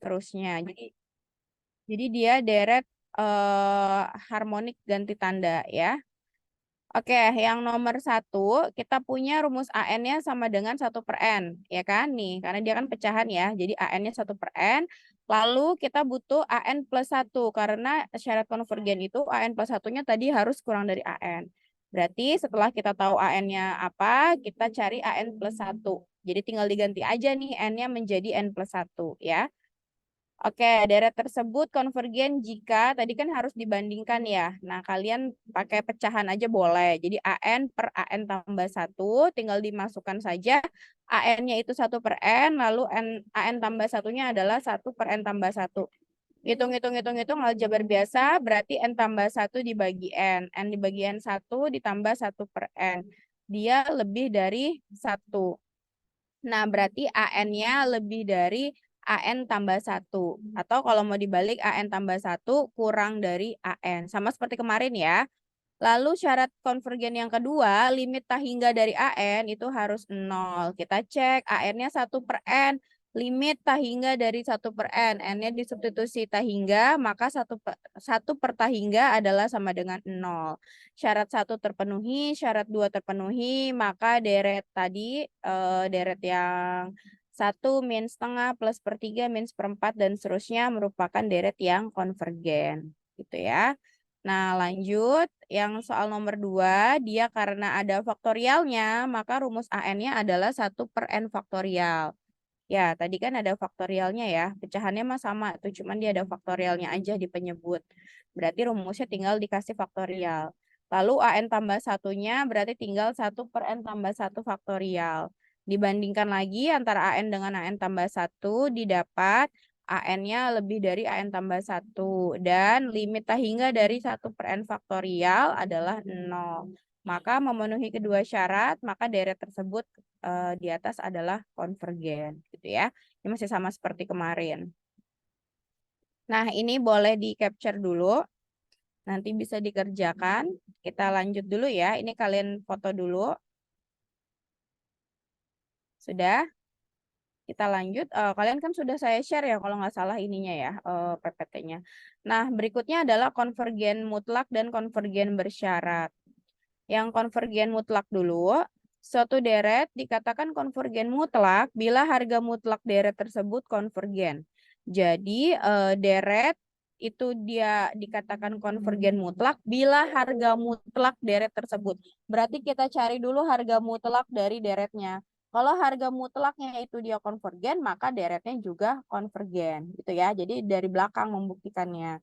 seterusnya. Jadi dia deret harmonik ganti tanda ya. Oke, yang nomor 1, kita punya rumus AN-nya sama dengan 1/N, ya kan? Nih, karena dia kan pecahan ya, jadi AN-nya 1/N. Lalu kita butuh AN plus 1, karena syarat konvergen itu AN plus 1-nya tadi harus kurang dari AN. Berarti setelah kita tahu AN-nya apa, kita cari AN plus 1. Jadi tinggal diganti aja nih N-nya menjadi N plus 1 ya. Oke, deret tersebut konvergen jika tadi kan harus dibandingkan ya. Nah, kalian pakai pecahan aja boleh. Jadi AN per AN tambah 1, tinggal dimasukkan saja. AN-nya itu 1/N, lalu AN tambah 1-nya adalah 1/N tambah 1. Hitung, aljabar biasa, berarti N tambah 1 dibagi N. N dibagi N 1 ditambah 1/N. Dia lebih dari 1. Nah, berarti AN-nya lebih dari AN tambah 1. Atau kalau mau dibalik AN tambah 1 kurang dari AN. Sama seperti kemarin ya. Lalu syarat konvergen yang kedua, limit tak hingga dari AN itu harus 0. Kita cek AN-nya 1/N. Limit tak hingga dari 1/N. N-nya disubstitusi tak hingga, maka 1 per tak hingga adalah sama dengan 0. Syarat 1 terpenuhi, syarat 2 terpenuhi, maka deret tadi, deret yang 1 min setengah plus per 3 min seperempat dan seterusnya merupakan deret yang konvergen. Gitu ya. Nah, lanjut. Yang soal nomor 2, dia karena ada faktorialnya, maka rumus AN-nya adalah 1/N faktorial. Ya, tadi kan ada faktorialnya ya. Pecahannya mah sama tuh, cuman dia ada faktorialnya aja di penyebut. Berarti rumusnya tinggal dikasih faktorial. Lalu AN tambah 1-nya berarti tinggal 1/N tambah 1 faktorial. Dibandingkan lagi antara AN dengan AN tambah 1, didapat AN-nya lebih dari AN tambah 1. Dan limit tak hingga dari 1/N faktorial adalah 0. Maka memenuhi kedua syarat, maka deret tersebut di atas adalah konvergen gitu ya. Ini masih sama seperti kemarin. Nah, ini boleh di capture dulu. Nanti bisa dikerjakan. Kita lanjut dulu ya. Ini kalian foto dulu. Sudah? Kita lanjut. Kalian kan sudah saya share ya kalau nggak salah ininya ya, PPT-nya. Nah, berikutnya adalah konvergen mutlak dan konvergen bersyarat. Yang konvergen mutlak dulu. Suatu deret dikatakan konvergen mutlak bila harga mutlak deret tersebut konvergen. Jadi deret itu dia dikatakan konvergen mutlak bila harga mutlak deret tersebut. Berarti kita cari dulu harga mutlak dari deretnya. Kalau harga mutlaknya itu dia konvergen, maka deretnya juga konvergen gitu ya. Jadi dari belakang membuktikannya.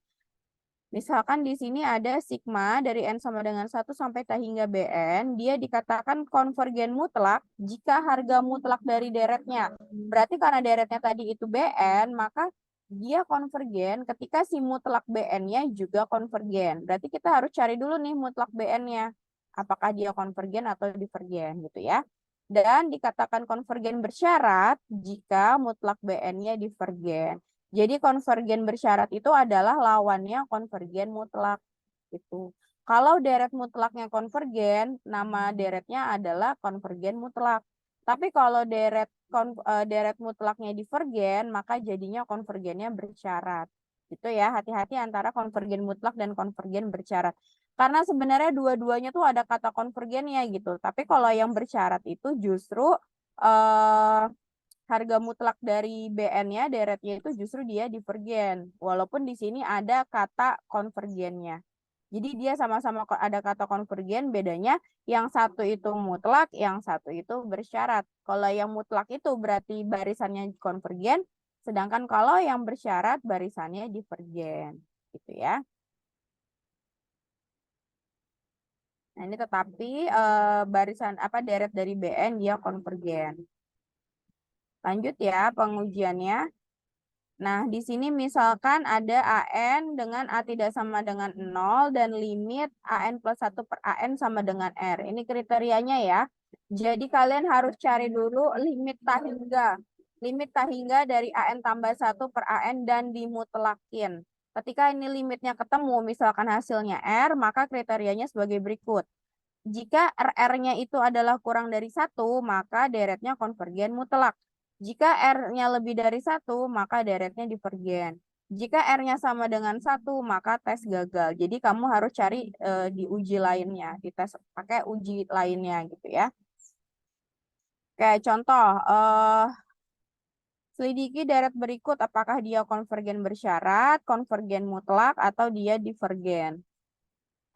Misalkan di sini ada sigma dari N sama dengan 1 sampai T hingga Bn. Dia dikatakan konvergen mutlak jika harga mutlak dari deretnya. Berarti karena deretnya tadi itu Bn, maka dia konvergen ketika si mutlak Bn-nya juga konvergen. Berarti kita harus cari dulu nih mutlak Bn-nya. Apakah dia konvergen atau divergen gitu ya. Dan dikatakan konvergen bersyarat jika mutlak Bn-nya divergen. Jadi konvergen bersyarat itu adalah lawannya konvergen mutlak gitu. Kalau deret mutlaknya konvergen, nama deretnya adalah konvergen mutlak. Tapi kalau deret mutlaknya divergen, maka jadinya konvergennya bersyarat. Gitu ya, hati-hati antara konvergen mutlak dan konvergen bersyarat. Karena sebenarnya dua-duanya tuh ada kata konvergennya gitu. Tapi kalau yang bersyarat itu justru harga mutlak dari BN-nya, deretnya itu justru dia divergen. Walaupun di sini ada kata konvergennya. Jadi dia sama-sama ada kata konvergen, bedanya yang satu itu mutlak, yang satu itu bersyarat. Kalau yang mutlak itu berarti barisannya konvergen, sedangkan kalau yang bersyarat barisannya divergen. Gitu ya. Nah, ini tetapi barisan deret dari BN dia konvergen. Lanjut ya pengujiannya. Nah, di sini misalkan ada AN dengan A tidak sama dengan 0 dan limit AN plus 1 per AN sama dengan R. Ini kriterianya ya. Jadi kalian harus cari dulu limit tak hingga. Limit tak hingga dari AN tambah 1 per AN dan dimutlakin. Ketika ini limitnya ketemu, misalkan hasilnya R, maka kriterianya sebagai berikut. Jika RR-nya itu adalah kurang dari 1, maka deretnya konvergen mutlak. Jika R-nya lebih dari 1, maka deretnya divergen. Jika R-nya sama dengan 1, maka tes gagal. Jadi kamu harus cari di uji lainnya, di tes pakai uji lainnya gitu ya. Oke, contoh, selidiki deret berikut apakah dia konvergen bersyarat, konvergen mutlak, atau dia divergen.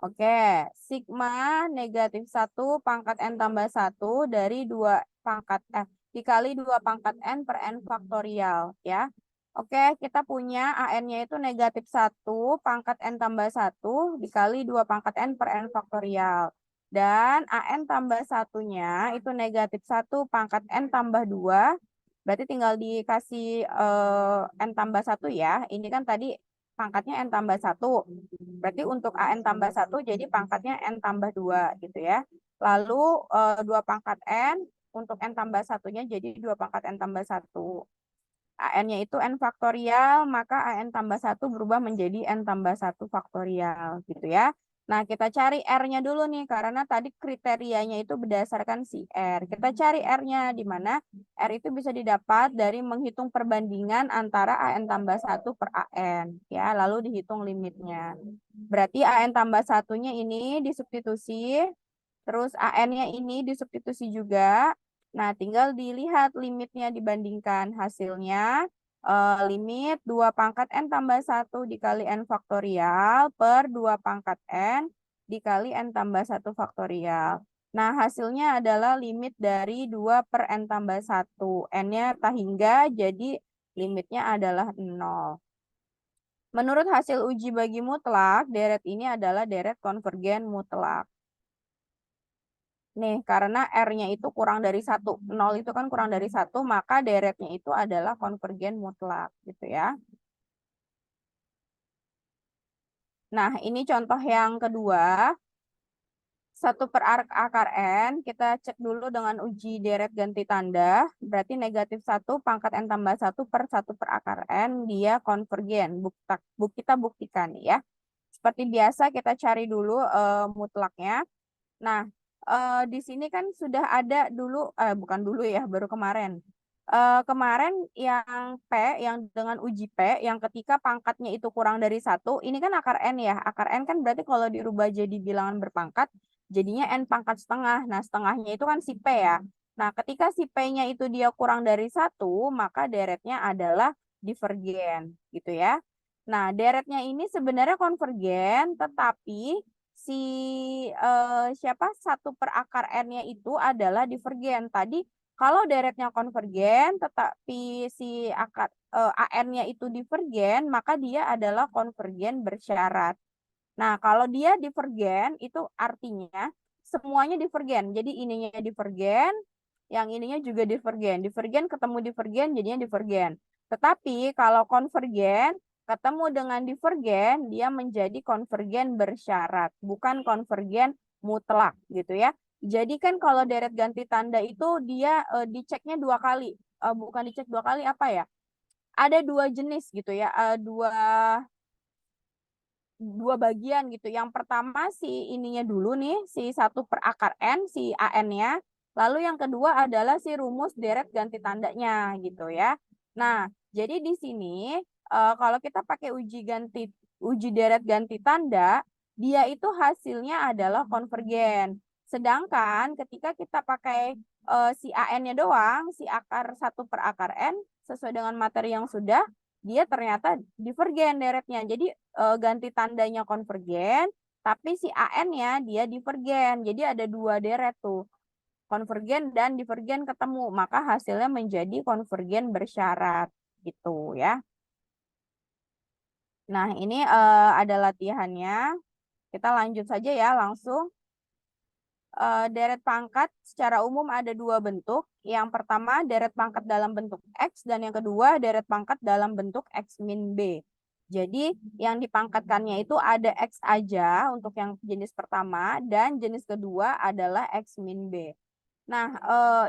Oke, sigma negatif 1 pangkat N tambah 1 dari 2 pangkat F dikali 2 pangkat N per N faktorial ya. Oke, kita punya AN-nya itu negatif 1 pangkat N tambah 1 dikali 2 pangkat N per N faktorial. Dan AN tambah 1-nya itu negatif 1 pangkat N tambah 2. Berarti tinggal dikasih N tambah 1 ya. Ini kan tadi pangkatnya N tambah 1. Berarti untuk AN tambah 1 jadi pangkatnya N tambah 2 gitu ya. Lalu 2 pangkat N untuk N tambah 1-nya jadi 2 pangkat N tambah 1. AN-nya itu N faktorial, maka AN tambah 1 berubah menjadi N tambah 1 faktorial gitu ya. Nah, kita cari R-nya dulu nih, karena tadi kriterianya itu berdasarkan si R. Kita cari R-nya, di mana R itu bisa didapat dari menghitung perbandingan antara AN tambah 1 per AN. Ya, lalu dihitung limitnya. Berarti AN tambah 1-nya ini disubstitusi, terus AN-nya ini disubstitusi juga. Nah, tinggal dilihat limitnya dibandingkan hasilnya. Limit 2 pangkat N tambah 1 dikali N faktorial per 2 pangkat N dikali N tambah 1 faktorial. Nah, hasilnya adalah limit dari 2 per N tambah 1. N-nya tak hingga, jadi limitnya adalah 0. Menurut hasil uji bagi mutlak, deret ini adalah deret konvergen mutlak. Nih, karena R-nya itu kurang dari 1. 0 itu kan kurang dari 1, maka deretnya itu adalah konvergen mutlak gitu ya. Nah, ini contoh yang kedua. 1 per akar N, kita cek dulu dengan uji deret ganti tanda. Berarti negatif 1 pangkat N tambah 1 per 1 per akar N, dia konvergen. Kita buktikan ya. Seperti biasa kita cari dulu mutlaknya. Nah, di sini kan sudah ada dulu, bukan dulu ya, baru kemarin. Kemarin yang P, yang dengan uji P, yang ketika pangkatnya itu kurang dari 1, ini kan akar N ya. Akar N kan berarti kalau dirubah jadi bilangan berpangkat, jadinya N pangkat setengah. Nah, setengahnya itu kan si P ya. Nah, ketika si P-nya itu dia kurang dari 1, maka deretnya adalah divergen, gitu ya. Nah, deretnya ini sebenarnya konvergen, tetapi si siapa 1 per akar N-nya itu adalah divergen. Tadi kalau deretnya konvergen, tetapi si akar AN-nya itu divergen, maka dia adalah konvergen bersyarat. Nah, kalau dia divergen, itu artinya semuanya divergen. Jadi ininya divergen, yang ininya juga divergen. Divergen ketemu divergen, jadinya divergen. Tetapi kalau konvergen, ketemu dengan divergen, dia menjadi konvergen bersyarat, bukan konvergen mutlak gitu ya. Jadi kan kalau deret ganti tanda itu dia diceknya 2 kali. Bukan dicek 2 kali, apa ya? Ada 2 jenis gitu ya. Dua bagian gitu. Yang pertama si ininya dulu nih, si 1 per akar N, si AN-nya. Lalu yang kedua adalah si rumus deret ganti tandanya gitu ya. Nah, jadi di sini kalau kita pakai uji deret ganti tanda, dia itu hasilnya adalah konvergen. Sedangkan ketika kita pakai si AN-nya doang, si akar 1 per akar N, sesuai dengan materi yang sudah, dia ternyata divergen deretnya. Jadi ganti tandanya konvergen, tapi si AN-nya dia divergen. Jadi ada 2 deret tuh. Konvergen dan divergen ketemu, maka hasilnya menjadi konvergen bersyarat gitu ya. Nah, ini ada latihannya. Kita lanjut saja ya langsung. Deret pangkat secara umum ada 2 bentuk. Yang pertama deret pangkat dalam bentuk X, dan yang kedua deret pangkat dalam bentuk X min B. Jadi yang dipangkatkannya itu ada X aja untuk yang jenis pertama, dan jenis kedua adalah X min B. Nah,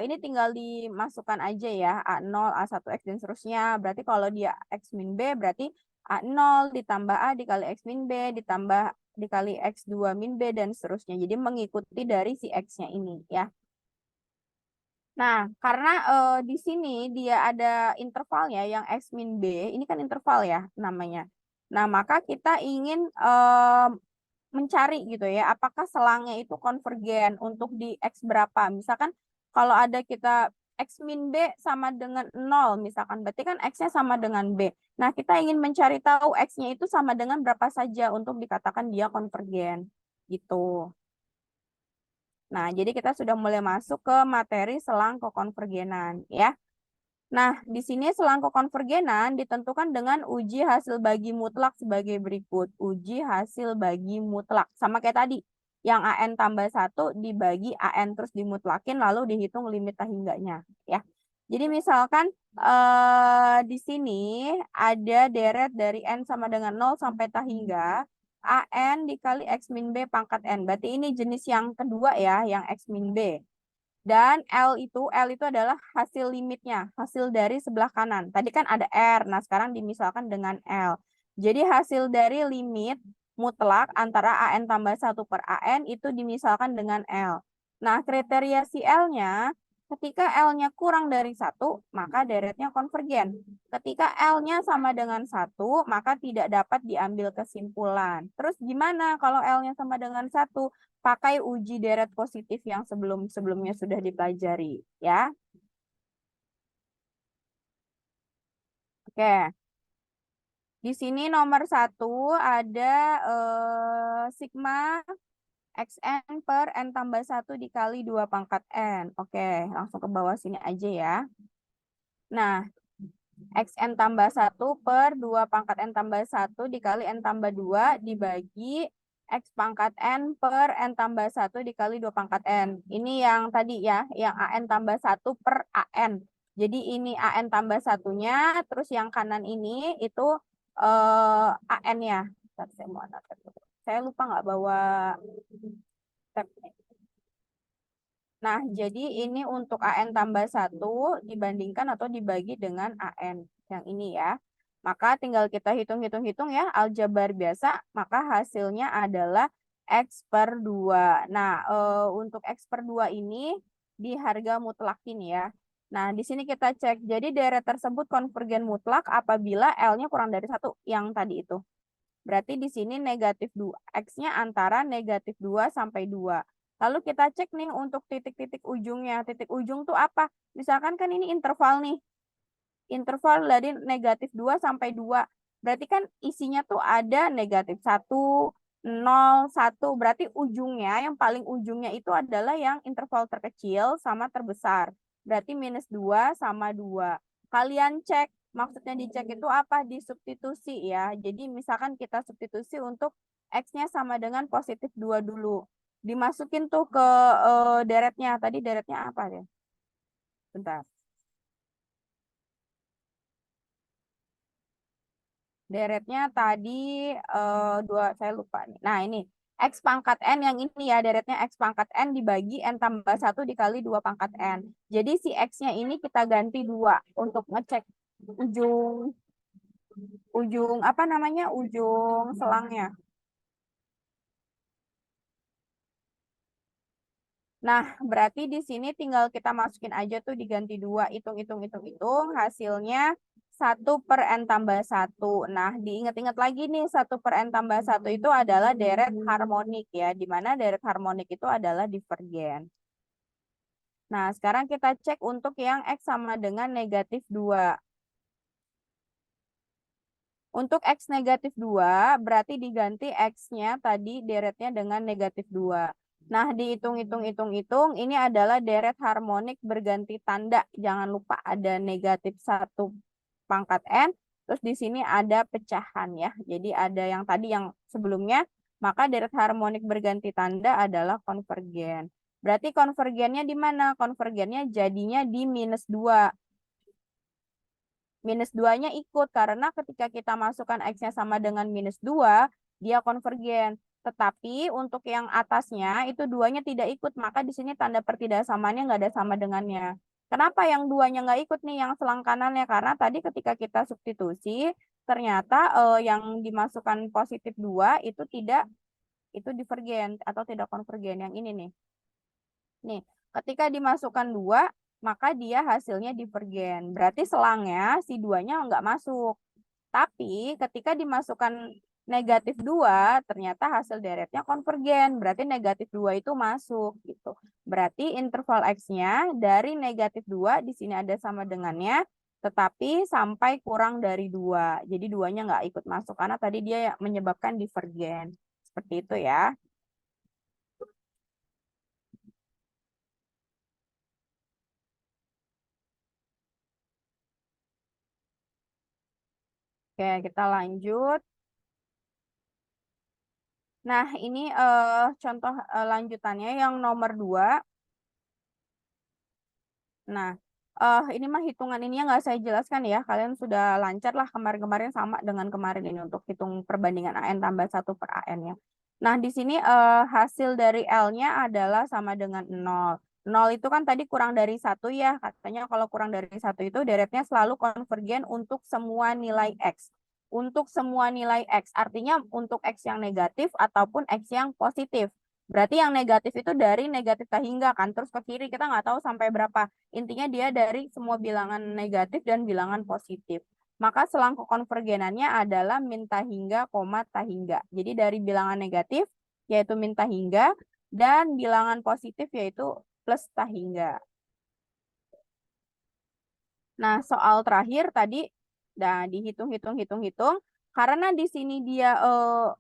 ini tinggal dimasukkan aja ya, A0, A1X, dan seterusnya. Berarti kalau dia X min B, berarti A0 ditambah A dikali X min B, ditambah dikali X2 min B, dan seterusnya. Jadi mengikuti dari si X-nya ini ya. Nah, karena di sini dia ada intervalnya yang X min B, ini kan interval ya namanya. Nah, maka kita ingin mencari gitu ya, apakah selangnya itu konvergen untuk di X berapa. Misalkan kalau ada kita X min B sama dengan 0, misalkan berarti kan X-nya sama dengan B. Nah, kita ingin mencari tahu X-nya itu sama dengan berapa saja untuk dikatakan dia konvergen. Gitu. Nah, jadi kita sudah mulai masuk ke materi selang kekonvergenan ya. Nah, di sini selang kekonvergenan ditentukan dengan uji hasil bagi mutlak sebagai berikut. Uji hasil bagi mutlak. Sama kayak tadi. Yang AN tambah 1 dibagi AN terus dimutlakin lalu dihitung limit tak hingganya. Ya. Jadi misalkan di sini ada deret dari N sama dengan 0 sampai tak hingga. AN dikali X min B pangkat N. Berarti ini jenis yang kedua ya, yang X min B. Dan L itu adalah hasil limitnya, hasil dari sebelah kanan. Tadi kan ada R, nah sekarang dimisalkan dengan L. Jadi hasil dari limit mutlak antara AN tambah 1 per AN itu dimisalkan dengan L. Nah, kriteria si L-nya, ketika L-nya kurang dari 1, maka deretnya konvergen. Ketika L-nya sama dengan 1, maka tidak dapat diambil kesimpulan. Terus gimana kalau L-nya sama dengan 1? Pakai uji deret positif yang sebelumnya sudah dipelajari ya. Oke. Di sini nomor 1 ada sigma xn per n tambah 1 dikali 2 pangkat n. Oke, langsung ke bawah sini aja ya. Nah, xn tambah 1 per 2 pangkat n tambah 1 dikali n tambah 2 dibagi X pangkat N per N tambah 1 dikali 2 pangkat N. Ini yang tadi ya, yang AN tambah 1 per AN. Jadi ini AN tambah satunya, terus yang kanan ini itu AN-nya. Saya mau anotet dulu. Saya lupa nggak bawa tab. Nah, jadi ini untuk AN tambah 1 dibandingkan atau dibagi dengan AN. Yang ini ya. Maka tinggal kita hitung-hitung-hitung ya, aljabar biasa, maka hasilnya adalah X per 2. Nah, untuk X per 2 ini di harga mutlakin ya. Nah, di sini kita cek. Jadi deret tersebut konvergen mutlak apabila L-nya kurang dari 1 yang tadi itu. Berarti di sini negatif 2. X-nya antara negatif 2 sampai 2. Lalu kita cek nih untuk titik-titik ujungnya. Titik ujung tuh apa? Misalkan kan ini interval nih. Interval dari negatif 2 sampai 2. Berarti kan isinya tuh ada negatif 1, 0, 1. Berarti ujungnya, yang paling ujungnya itu adalah yang interval terkecil sama terbesar. Berarti minus 2 sama 2. Kalian cek, maksudnya dicek itu apa? Disubstitusi ya. Jadi misalkan kita substitusi untuk X-nya sama dengan positif 2 dulu. Dimasukin tuh ke deretnya. Tadi deretnya apa ya? Bentar. Deretnya tadi dua, saya lupa nih. Nah, ini X pangkat N yang ini ya, deretnya X pangkat N dibagi N tambah 1 dikali 2 pangkat N. Jadi si X-nya ini kita ganti 2 untuk ngecek ujung, ujung apa namanya, ujung selangnya. Nah, berarti di sini tinggal kita masukin aja tuh diganti 2, hitung, hasilnya 1 per N tambah 1. Nah, diingat-ingat lagi nih, 1 per N tambah 1 itu adalah deret harmonik ya, di mana deret harmonik itu adalah divergen. Nah, sekarang kita cek untuk yang X sama dengan negatif 2. Untuk X negatif 2, berarti diganti X-nya tadi deretnya dengan negatif 2. Nah, dihitung-hitung, ini adalah deret harmonik berganti tanda. Jangan lupa ada negatif 1 pangkat N, terus di sini ada pecahan ya. Jadi ada yang tadi yang sebelumnya, maka deret harmonik berganti tanda adalah konvergen. Berarti konvergennya di mana? Konvergennya jadinya di minus 2. Minus 2-nya ikut karena ketika kita masukkan X-nya sama dengan minus 2, dia konvergen. Tetapi untuk yang atasnya itu 2-nya tidak ikut, maka di sini tanda pertidaksamaannya nggak ada sama dengannya. Kenapa yang 2-nya nggak ikut nih, yang selang kanannya? Karena tadi ketika kita substitusi, ternyata yang dimasukkan positif 2 itu tidak, itu divergen atau tidak konvergen. Yang ini nih. Nih, ketika dimasukkan 2, maka dia hasilnya divergen. Berarti selangnya si 2-nya nggak masuk. Tapi ketika dimasukkan negatif 2, ternyata hasil deretnya konvergen. Berarti negatif 2 itu masuk gitu. Berarti interval X-nya dari negatif 2 di sini ada sama dengannya, tetapi sampai kurang dari 2. Jadi 2-nya nggak ikut masuk karena tadi dia menyebabkan divergen. Seperti itu ya. Oke, kita lanjut. Nah, ini contoh lanjutannya yang nomor 2. Nah, ini mah hitungan ininya nggak saya jelaskan ya. Kalian sudah lancar lah kemarin-kemarin sama dengan kemarin ini untuk hitung perbandingan AN tambah 1 per AN-nya. Nah, di sini hasil dari L-nya adalah sama dengan 0. 0 itu kan tadi kurang dari 1 ya. Katanya kalau kurang dari 1 itu deretnya selalu konvergen untuk semua nilai X. Untuk semua nilai X, artinya untuk X yang negatif ataupun X yang positif. Berarti yang negatif itu dari negatif tak hingga kan. Terus ke kiri kita nggak tahu sampai berapa. Intinya dia dari semua bilangan negatif dan bilangan positif. Maka selang kekonvergenannya adalah min tak hingga, koma tak hingga. Jadi dari bilangan negatif yaitu min tak hingga dan bilangan positif yaitu plus tak hingga. Nah, soal terakhir tadi dihitung-hitung karena di sini dia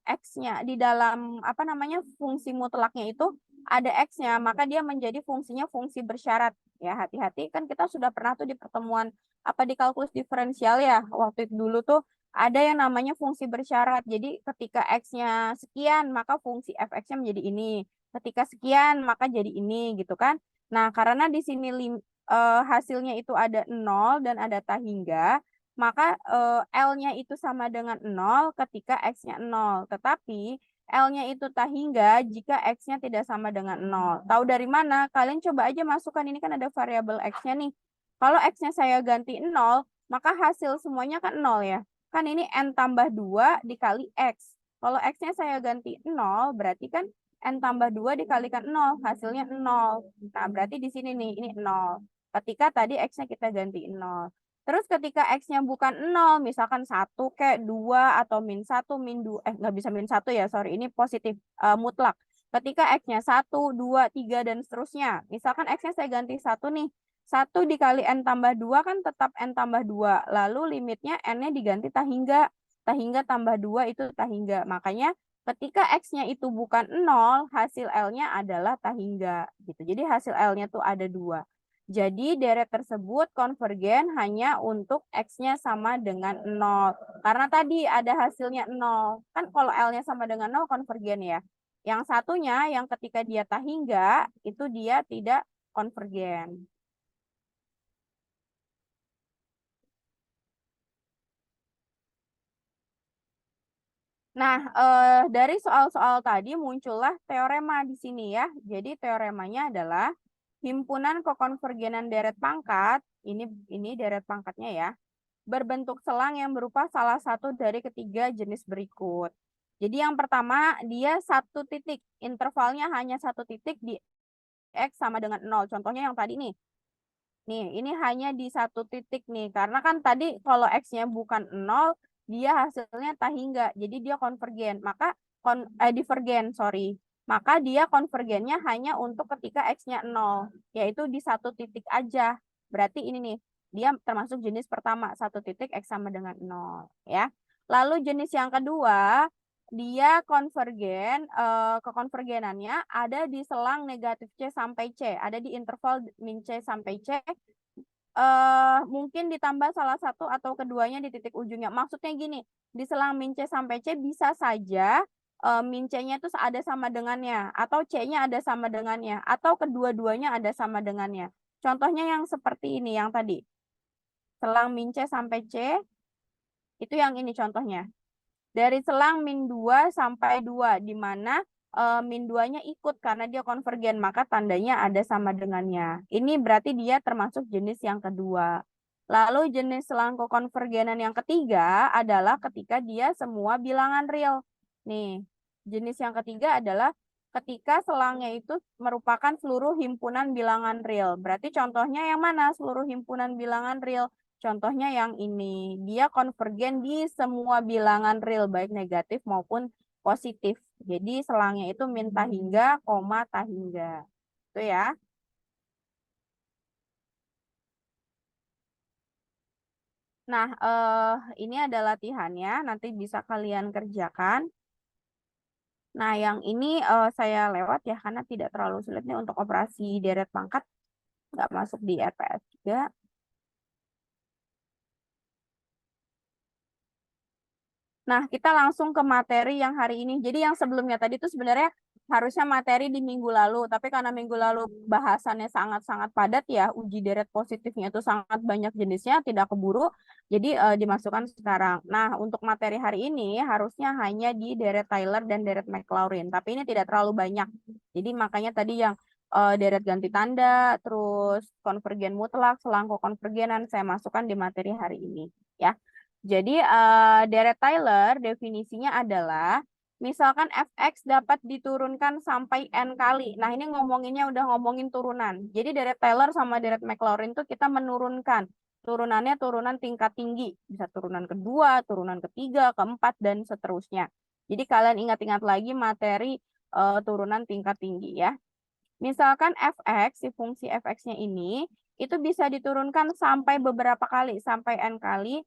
X-nya di dalam apa namanya fungsi mutlaknya itu ada X-nya, maka dia menjadi fungsinya fungsi bersyarat. Ya, hati-hati kan kita sudah pernah tuh di pertemuan apa di kalkulus diferensial ya. Waktu itu dulu tuh ada yang namanya fungsi bersyarat. Jadi ketika X-nya sekian, maka fungsi fx-nya menjadi ini. Ketika sekian, maka jadi ini gitu kan. Nah, karena di sini hasilnya itu ada 0 dan ada tak hingga, maka L-nya itu sama dengan 0 ketika X-nya 0. Tetapi L-nya itu tak hingga jika X-nya tidak sama dengan 0. Tahu dari mana? Kalian coba aja masukkan, ini kan ada variabel X-nya nih. Kalau X-nya saya ganti 0, maka hasil semuanya kan 0 ya. Kan ini N tambah 2 dikali X. Kalau X-nya saya ganti 0, berarti kan N tambah 2 dikalikan 0, hasilnya 0. Nah, berarti di sini nih, ini 0. Ketika tadi X-nya kita ganti 0. Terus ketika X-nya bukan 0, misalkan 1 kayak 2 atau min 1, min 2, nggak bisa min 1 ya, sorry, ini positif mutlak. Ketika X-nya 1, 2, 3, dan seterusnya. Misalkan X-nya saya ganti 1 nih. 1 dikali N tambah 2 kan tetap N tambah 2. Lalu limitnya N-nya diganti tak hingga. Tak hingga tambah 2 itu tak hingga. Makanya ketika X-nya itu bukan 0, hasil L-nya adalah tak hingga. Gitu. Jadi hasil L-nya tuh ada 2. Jadi deret tersebut konvergen hanya untuk X-nya sama dengan 0. Karena tadi ada hasilnya 0. Kan kalau L-nya sama dengan 0 konvergen ya. Yang satunya yang ketika dia tak hingga itu dia tidak konvergen. Nah, dari soal-soal tadi muncullah teorema di sini ya. Jadi teoremanya adalah himpunan kekonvergenan deret pangkat, ini deret pangkatnya ya, berbentuk selang yang berupa salah satu dari ketiga jenis berikut. Jadi yang pertama, dia satu titik, intervalnya hanya satu titik di X sama dengan 0. Contohnya yang tadi nih. Nih, ini hanya di satu titik nih. Karena kan tadi kalau X-nya bukan 0, dia hasilnya tak hingga. Jadi dia konvergen. Maka divergen, sorry. Maka dia konvergennya hanya untuk ketika X-nya 0. Yaitu di satu titik aja. Berarti ini nih. Dia termasuk jenis pertama. Satu titik X sama dengan 0. Ya. Lalu jenis yang kedua, dia konvergen, kekonvergenannya ada di selang negatif C sampai C, ada di interval min C sampai C, mungkin ditambah salah satu atau keduanya di titik ujungnya. Maksudnya gini, di selang min C sampai C bisa saja min C-nya itu ada sama dengannya, atau C-nya ada sama dengannya, atau kedua-duanya ada sama dengannya. Contohnya yang seperti ini, yang tadi. Selang min C sampai C, itu yang ini contohnya. Dari selang min 2 sampai 2, di mana min 2-nya ikut karena dia konvergen, maka tandanya ada sama dengannya. Ini berarti dia termasuk jenis yang kedua. Lalu jenis selang kekonvergenan yang ketiga adalah ketika dia semua bilangan real. Nih, jenis yang ketiga adalah ketika selangnya itu merupakan seluruh himpunan bilangan real. Berarti contohnya yang mana seluruh himpunan bilangan real? Contohnya yang ini. Dia konvergen di semua bilangan real, baik negatif maupun positif. Jadi selangnya itu min hingga, koma hingga. Itu ya. Nah, ini ada latihannya. Nanti bisa kalian kerjakan. Nah, yang ini saya lewat ya, karena tidak terlalu sulit nih untuk operasi deret pangkat. Nggak masuk di RPS juga. Nah, kita langsung ke materi yang hari ini. Jadi yang sebelumnya tadi itu sebenarnya harusnya materi di minggu lalu. Tapi karena minggu lalu bahasannya sangat-sangat padat ya, uji deret positifnya itu sangat banyak jenisnya, tidak keburu. Jadi dimasukkan sekarang. Nah, untuk materi hari ini harusnya hanya di deret Taylor dan deret Maclaurin. Tapi ini tidak terlalu banyak. Jadi makanya tadi yang deret ganti tanda, terus konvergen mutlak, selangkau konvergenan saya masukkan di materi hari ini. Ya. Jadi deret Taylor definisinya adalah misalkan fx dapat diturunkan sampai n kali. Nah, ini ngomonginnya udah ngomongin turunan. Jadi deret Taylor sama deret Maclaurin tuh kita menurunkan. Turunannya turunan tingkat tinggi. Bisa turunan kedua, turunan ketiga, keempat, dan seterusnya. Jadi kalian ingat-ingat lagi materi turunan tingkat tinggi ya. Misalkan fx, si fungsi fx-nya ini, itu bisa diturunkan sampai beberapa kali, sampai n kali,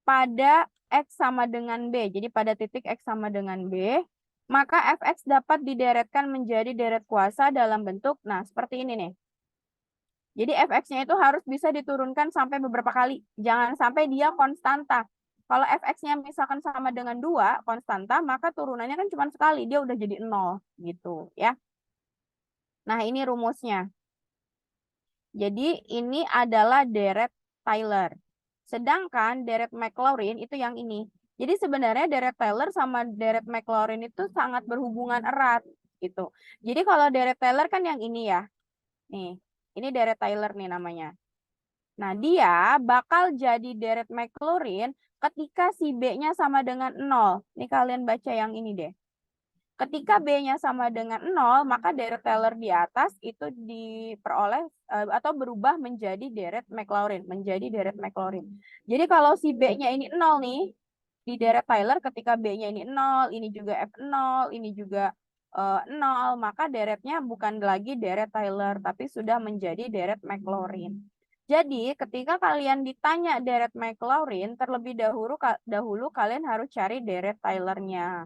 pada X sama dengan B. Jadi pada titik X sama dengan B, maka fx dapat dideretkan menjadi deret kuasa dalam bentuk, nah seperti ini nih. Jadi fx-nya itu harus bisa diturunkan sampai beberapa kali. Jangan sampai dia konstanta. Kalau fx-nya misalkan sama dengan 2, konstanta, maka turunannya kan cuma sekali. Dia udah jadi 0 gitu ya. Nah ini rumusnya. Jadi ini adalah deret Taylor. Sedangkan deret Maclaurin itu yang ini. Jadi sebenarnya deret Taylor sama deret Maclaurin itu sangat berhubungan erat gitu. Jadi kalau deret Taylor kan yang ini ya. Nih, ini deret Taylor nih namanya. Nah, dia bakal jadi deret Maclaurin ketika si B-nya sama dengan 0. Nih kalian baca yang ini deh. Ketika B-nya sama dengan 0, maka deret Taylor di atas itu diperoleh atau berubah menjadi deret Maclaurin, menjadi deret Maclaurin. Jadi kalau si B-nya ini 0 nih, di deret Taylor ketika B-nya ini 0, ini juga F0, ini juga 0, maka deretnya bukan lagi deret Taylor, tapi sudah menjadi deret Maclaurin. Jadi ketika kalian ditanya deret Maclaurin, terlebih dahulu kalian harus cari deret Taylor-nya.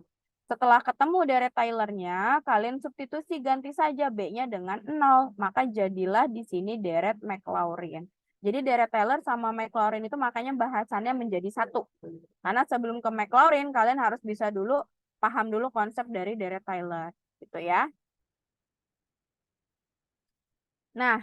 Setelah ketemu deret Taylor-nya, kalian substitusi ganti saja B-nya dengan 0. Maka jadilah di sini deret Maclaurin. Jadi deret Taylor sama Maclaurin itu makanya bahasannya menjadi satu. Karena sebelum ke Maclaurin, kalian harus bisa dulu paham dulu konsep dari deret Taylor. Gitu ya. Nah,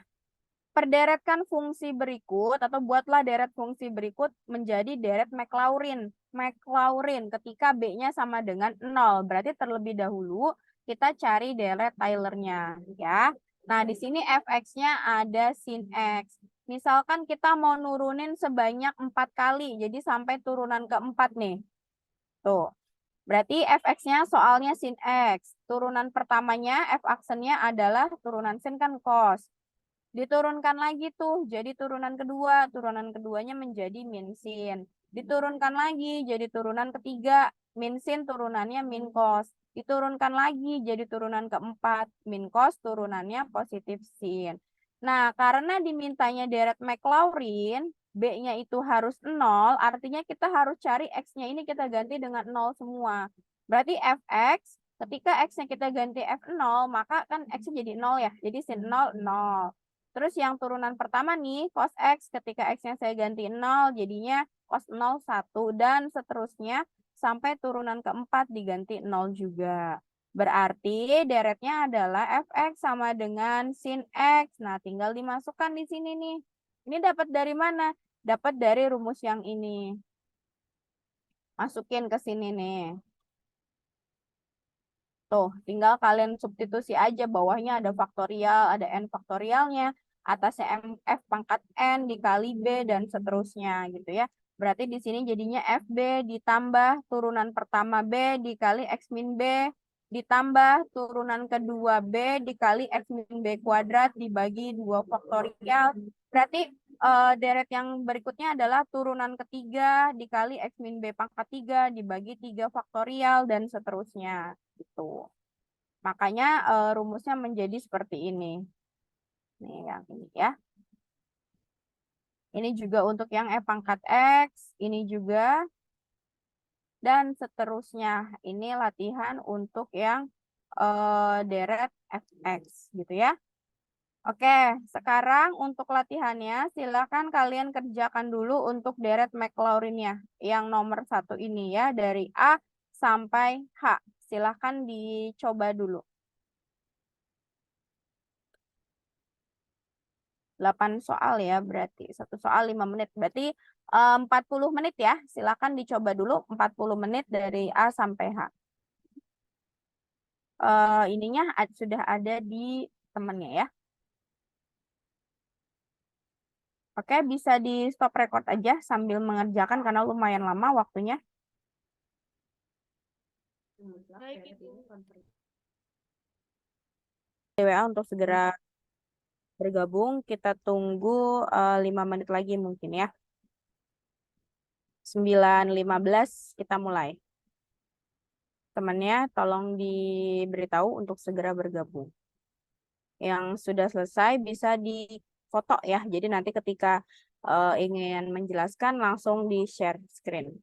perderetkan fungsi berikut atau buatlah deret fungsi berikut menjadi deret Maclaurin. Maclaurin ketika B-nya sama dengan 0. Berarti terlebih dahulu kita cari deret Taylor-nya ya. Nah, di sini fx-nya ada sin x. Misalkan kita mau nurunin sebanyak 4 kali. Jadi sampai turunan keempat nih. Tuh. Berarti fx-nya soalnya sin x. Turunan pertamanya f aksennya adalah turunan sin kan cos. Diturunkan lagi tuh, jadi turunan kedua. Turunan keduanya menjadi min sin. Diturunkan lagi, jadi turunan ketiga. Min sin turunannya min cos. Diturunkan lagi, jadi turunan keempat. Min cos turunannya positif sin. Nah, karena dimintanya deret Maclaurin, B-nya itu harus 0, artinya kita harus cari X-nya ini kita ganti dengan 0 semua. Berarti fx, ketika X-nya kita ganti F0, maka kan X-nya jadi 0 ya. Jadi sin 0, 0. Terus yang turunan pertama nih, cos X, ketika X-nya saya ganti 0, jadinya cos 0, 1, dan seterusnya sampai turunan keempat diganti 0 juga. Berarti deretnya adalah fx sama dengan sin X. Nah, tinggal dimasukkan di sini nih. Ini dapat dari mana? Dapat dari rumus yang ini. Masukin ke sini nih. Tuh, tinggal kalian substitusi aja. Bawahnya ada faktorial, ada n faktorialnya. Atasnya f pangkat n dikali b dan seterusnya gitu ya. Berarti di sini jadinya fb ditambah turunan pertama b dikali x min b ditambah turunan kedua B dikali X min B kuadrat dibagi 2 faktorial. Berarti deret yang berikutnya adalah turunan ketiga dikali X min B pangkat 3 dibagi 3 faktorial dan seterusnya. Gitu. Makanya rumusnya menjadi seperti ini. Nih yang ini ya. Ini juga untuk yang E pangkat X, ini juga, dan seterusnya. Ini latihan untuk yang deret fx gitu ya. Oke, sekarang untuk latihannya silakan kalian kerjakan dulu untuk deret Maclaurin-nya yang nomor 1 ini ya, dari A sampai H. Silakan dicoba dulu. 8 soal ya berarti. Satu soal 5 menit. Berarti 40 menit ya. Silakan dicoba dulu 40 menit dari A sampai H. Ininya sudah ada di temennya ya. Oke, bisa di stop record aja sambil mengerjakan karena lumayan lama waktunya. WA untuk segera bergabung. Kita tunggu 5 menit lagi mungkin ya. 9.15 kita mulai. Temannya tolong diberitahu untuk segera bergabung. Yang sudah selesai bisa difoto ya. Jadi nanti ketika ingin menjelaskan langsung di-share screen.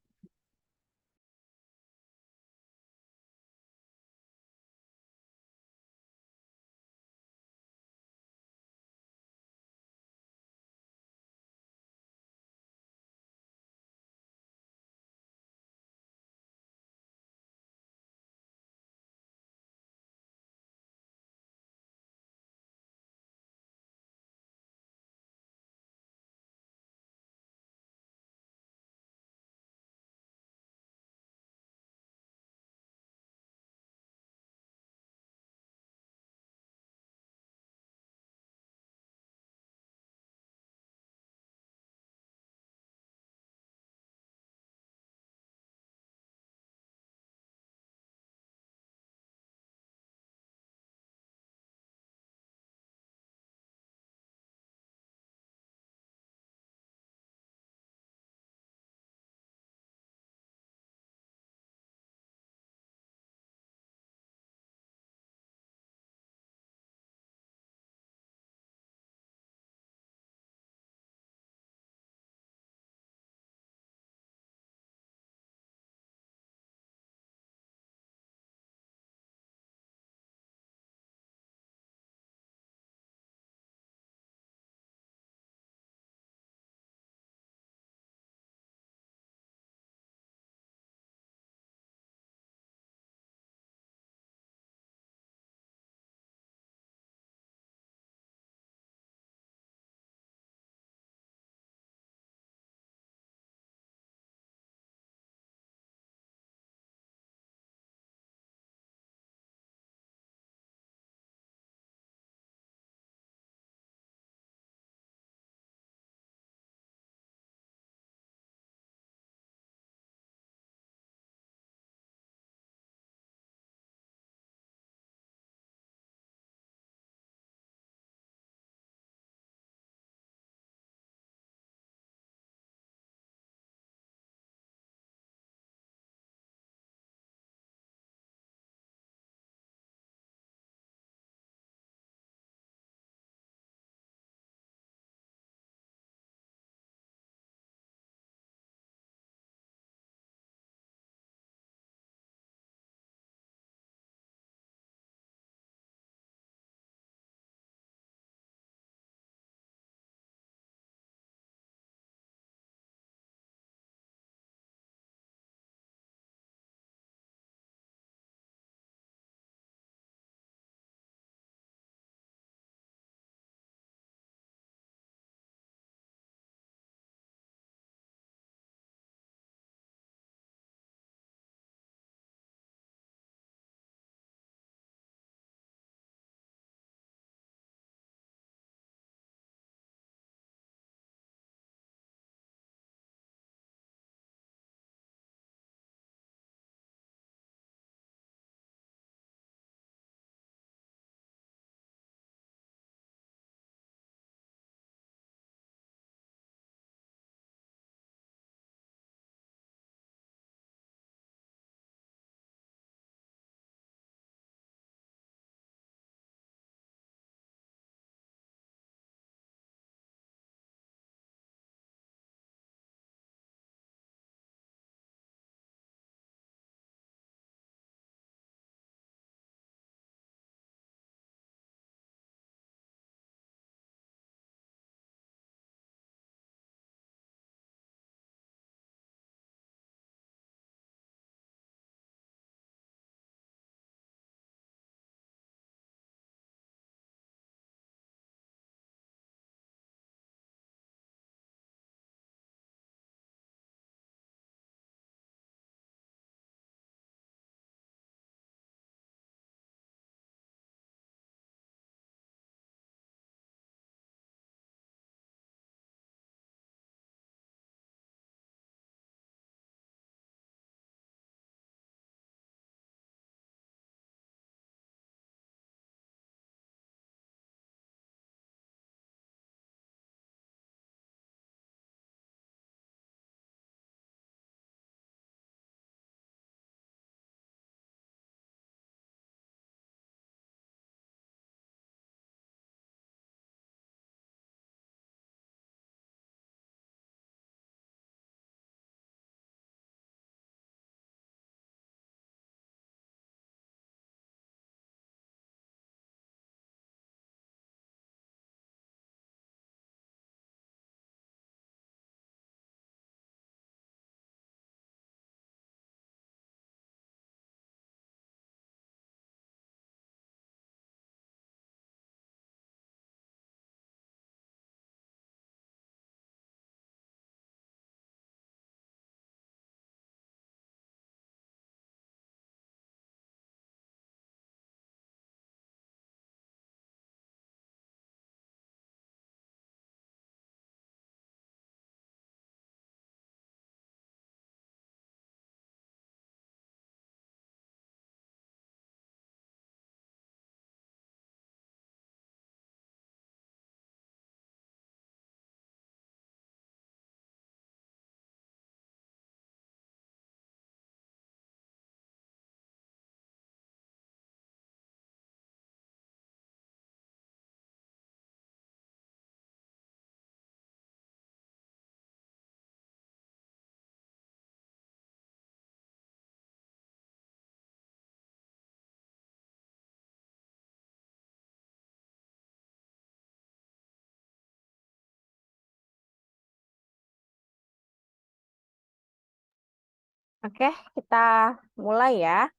Oke, kita mulai ya.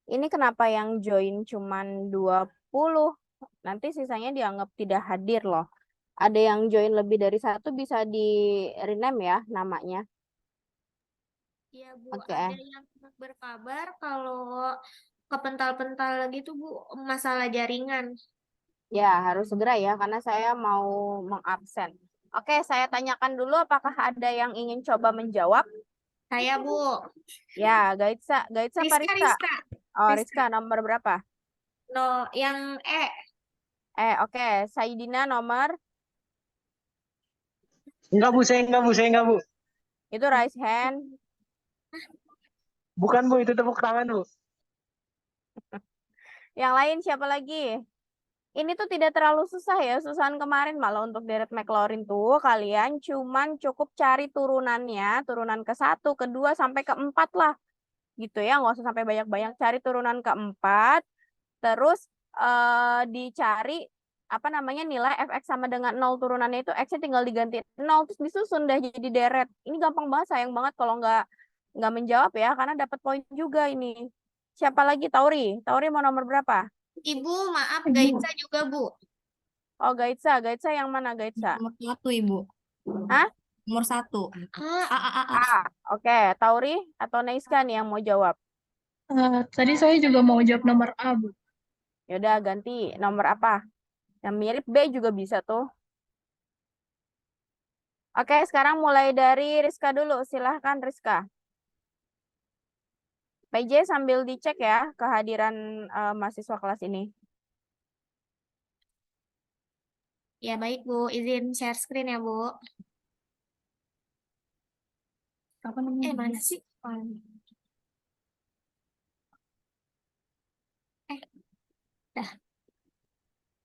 Ini kenapa yang join cuman 20? Nanti sisanya dianggap tidak hadir loh. Ada yang join lebih dari satu bisa di rename ya namanya. Iya, Bu. Ada Oke. yang berkabar kalau kepental-pental gitu, Bu, masalah jaringan. Ya, harus segera ya karena saya mau mengabsen. Oke, saya tanyakan dulu apakah ada yang ingin coba menjawab? Saya, Bu. Ya, Gaitsa, Gaitsa apa Rizka, Rizka? Rizka. Oh, Rizka. Rizka nomor berapa? No, yang Oke, Saidina nomor Enggak bu, saya enggak bu, saya enggak bu. itu raise hand. Bukan bu, itu tepuk tangan bu. Yang lain siapa lagi? Ini tuh tidak terlalu susah ya, susahan kemarin malah untuk deret McLaurin tuh kalian cuman cukup cari turunannya, turunan ke satu, kedua sampai keempat lah, gitu ya, nggak usah sampai banyak-banyak, cari turunan keempat, terus dicari apa namanya nilai fx sama dengan 0 turunannya itu x-nya tinggal diganti 0 terus disusun dah jadi deret. Ini gampang banget, sayang banget kalau nggak menjawab ya, karena dapat poin juga ini. Siapa lagi? Tauri. Tauri mau nomor berapa? Ibu, maaf, Ibu. Gaitsa juga, Bu. Oh, Gaitsa. Gaitsa yang mana Gaitsa? Nomor satu, Ibu. Hah? Nomor satu. Ah, A. Oke, Tauri atau Naiska nih yang mau jawab? Tadi saya juga mau jawab nomor A, Bu. Yaudah, ganti nomor apa? Yang mirip B juga bisa tuh. Oke, sekarang mulai dari Rizka dulu. Silahkan Rizka. PJ sambil dicek ya kehadiran mahasiswa kelas ini. ya baik, Bu. Izin share screen ya, Bu. Apa namanya? Mana sih? Oh, dah.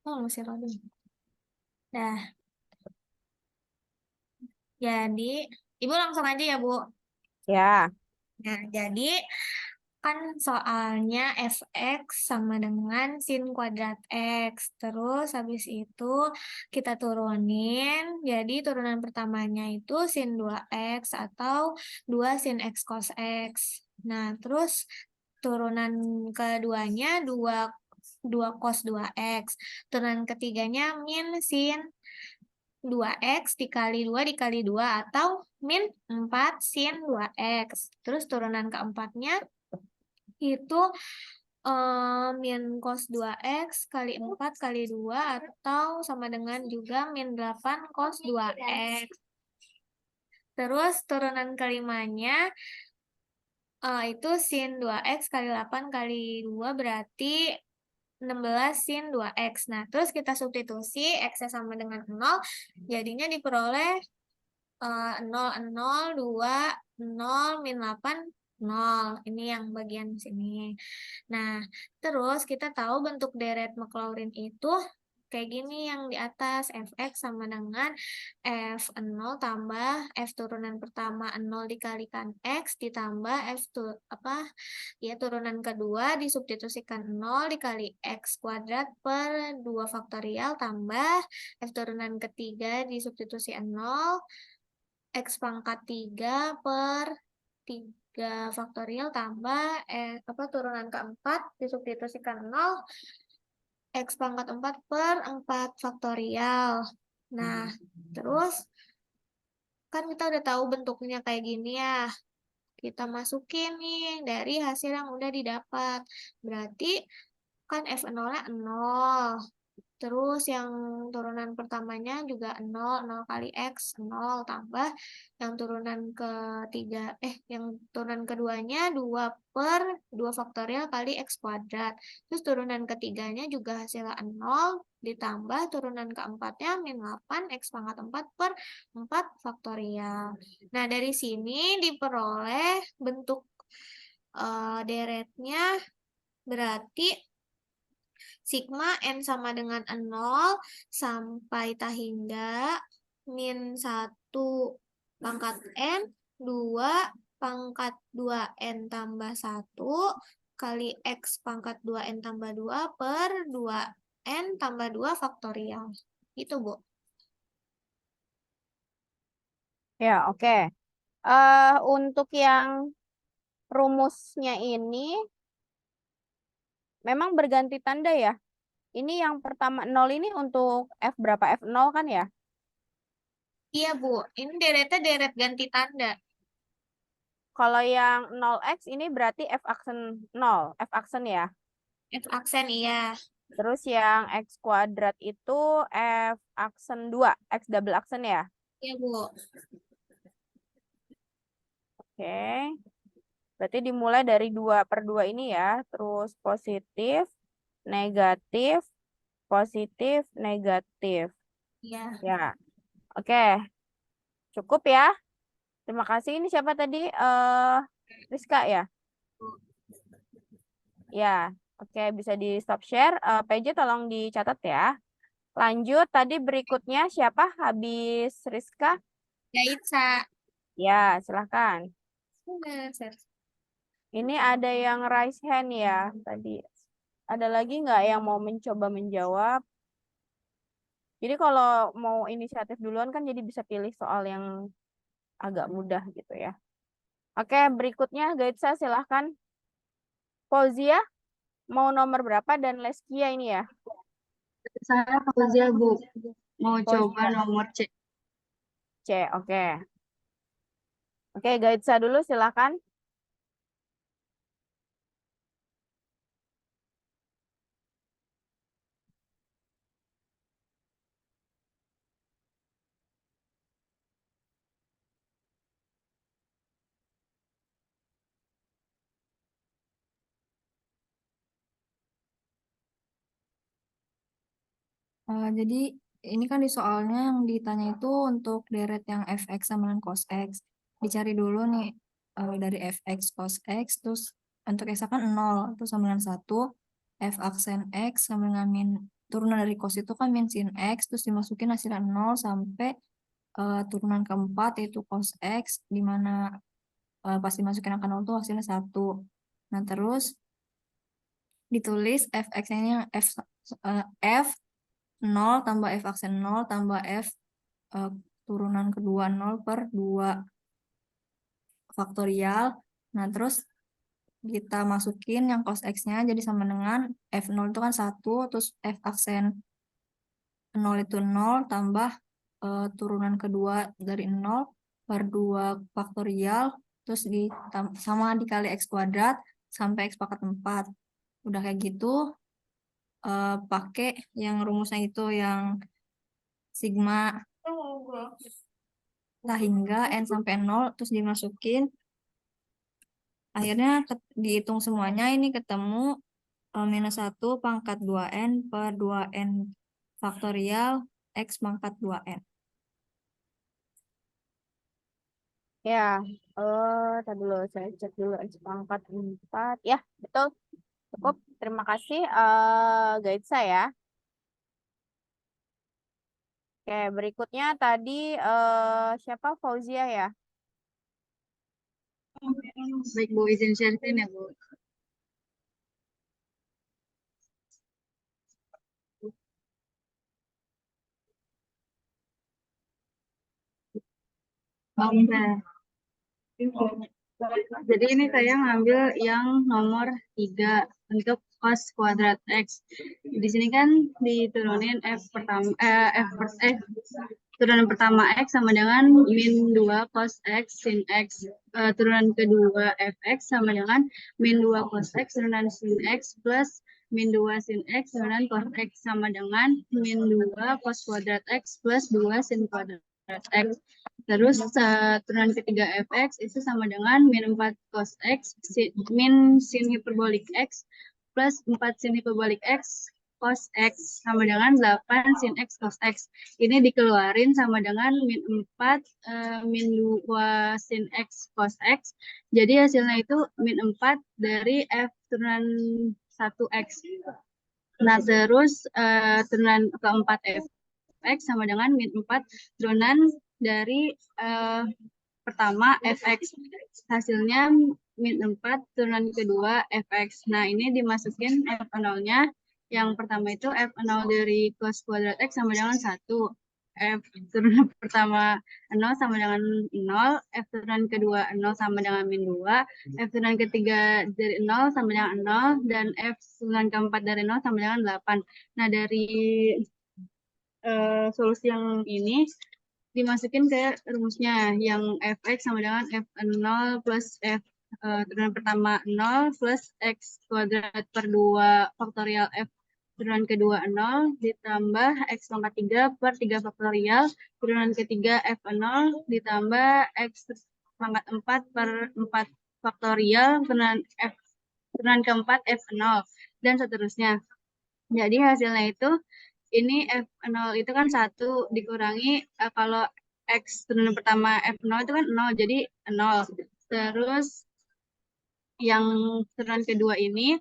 Oh, masih loading. Dah. Jadi, Ibu langsung aja ya, Bu. Ya, Nah, jadi kan soalnya fx sama dengan sin kuadrat x. Terus habis itu kita turunin. Jadi turunan pertamanya itu sin 2x atau 2 sin x cos x. Nah, terus turunan keduanya 2 cos 2x. Turunan ketiganya min sin 2x dikali 2 dikali 2 atau min 4 sin 2x. Terus turunan keempatnya itu min cos 2x kali 4 kali 2 atau sama dengan juga min 8 cos 2x. Terus turunan kelimanya itu sin 2x kali 8 kali 2 berarti 16 sin 2x. Nah, terus kita substitusi x-nya sama dengan 0, jadinya diperoleh 0, 0, 2, 0, min 8, 0. Ini yang bagian sini. Nah, terus kita tahu bentuk deret Maclaurin itu kayak gini yang di atas. Fx sama dengan F0 tambah F turunan pertama 0 dikalikan X ditambah ya turunan kedua disubstitusikan 0 dikali X kuadrat per 2 faktorial tambah F turunan ketiga disubstitusi 0 X pangkat 3 per 3 faktorial tambah turunan keempat disubstitusikan 0 X pangkat 4 per 4 faktorial. Nah, terus kan kita udah tahu bentuknya kayak gini ya. Kita masukin nih dari hasil yang udah didapat. Berarti kan F0-nya 0. Terus yang turunan pertamanya juga 0, 0 kali X, 0 tambah yang turunan ketiga, yang turunan keduanya 2 per 2 faktorial kali X kuadrat. Terus turunan ketiganya juga hasilnya 0, ditambah turunan keempatnya min 8 X pangkat 4 per 4 faktorial. Nah, dari sini diperoleh bentuk deretnya berarti sigma N sama dengan 0 sampai tak hingga min 1 pangkat N, 2 pangkat 2N tambah 1 kali X pangkat 2N tambah 2 per 2N tambah 2 faktorial. Itu, Bu. ya oke. Untuk yang rumusnya ini memang berganti tanda ya. Ini yang pertama 0 ini untuk F berapa? F0 kan ya? Iya, Bu. Ini deretnya deret ganti tanda. Kalau yang 0x ini berarti F aksen 0. F aksen ya. F aksen, iya. Terus yang X kuadrat itu F aksen 2. X double aksen ya. Iya, Bu. Oke. Berarti dimulai dari 2/2 ini ya. Terus positif, negatif, positif, negatif. Iya. Ya. Oke. Cukup ya. Terima kasih. Ini siapa tadi? Rizka ya? Ya. Oke, bisa di stop share. PJ tolong dicatat ya. Lanjut, tadi berikutnya siapa? Habis Rizka? Gaitsa. Ya, silahkan. Bener. Ini ada yang raise hand ya tadi. Ada lagi nggak yang mau mencoba menjawab? Jadi kalau mau inisiatif duluan kan jadi bisa pilih soal yang agak mudah gitu ya. Oke, berikutnya Gaitsa silahkan. Fauzia mau nomor berapa dan Leskia ini ya? Saya Fauzia, Bu. Mau coba Fauzia. nomor C. C, oke. Oke, Gaitsa dulu silahkan. Jadi ini kan di soalnya yang ditanya itu untuk deret yang fx sama dengan cos x. Dicari dulu nih dari fx cos x, terus untuk x kan 0, terus sama dengan 1, f aksen x sama dengan turunan dari cos itu kan min sin x, terus dimasukin hasilnya 0 sampai turunan keempat yaitu cos x, di mana pas dimasukin angka 0 itu hasilnya 1. Nah terus ditulis fx-nya f 0 tambah f aksen 0 tambah f turunan kedua 0/2 faktorial. Nah, terus kita masukin yang cos x-nya jadi sama dengan f0 itu kan 1, terus f aksen 0 itu 0 tambah turunan kedua dari 0/2 faktorial, terus sama dikali x kuadrat sampai x pangkat 4. Udah kayak gitu, pakai yang rumusnya itu yang sigma lah hingga n sampai 0, terus dimasukin. Akhirnya dihitung semuanya, ini ketemu minus 1 pangkat 2n per 2n faktorial x pangkat 2n. Ya, tadi dulu saya cek dulu X pangkat 4. Ya, betul. Cukup. Terima kasih Gaitsa ya. Oke, berikutnya tadi siapa? Fauzia ya? Baik, Bu. Izin share screen ya, Bu. Oke. Jadi ini saya ngambil yang nomor 3 untuk cos kuadrat X. Di sini kan diturunin F pertama, turunan pertama X sama dengan min 2 cos X sin X. Turunan kedua Fx sama dengan min 2 cos X turunan sin X plus min 2 sin X turunan cos X sama dengan min 2 cos kuadrat X plus 2 sin kuadrat X. Terus turunan ketiga fx itu sama dengan min 4 cos x min sin hiperbolik x plus 4 sin hiperbolik x cos x sama dengan 8 sin x cos x. Ini dikeluarin sama dengan min 4 min 2 sin x cos x. Jadi hasilnya itu min 4 dari f turunan 1x. Nah, terus turunan keempat fx sama dengan min 4 turunan dari pertama fx. Hasilnya min 4 turunan kedua fx. Nah, ini dimasukin f0-nya. Yang pertama itu f0 dari cos kuadrat x sama dengan 1. F turunan pertama 0 sama dengan 0, F turunan kedua 0 sama dengan min 2, F turunan ketiga dari 0 sama dengan 0, dan F turunan keempat dari 0 sama dengan 8. Nah, dari solusi yang ini dimasukin ke rumusnya yang fx sama dengan f0 plus f turunan pertama 0 plus x kuadrat per 2 faktorial f turunan kedua 0 ditambah x pangkat 3 per 3 faktorial turunan ketiga f0 ditambah x pangkat 4 per 4 faktorial turunan keempat f0 dan seterusnya. Jadi hasilnya itu ini F0 itu kan 1 dikurangi kalau X turunan pertama F0 itu kan 0, jadi 0. Terus yang turunan kedua ini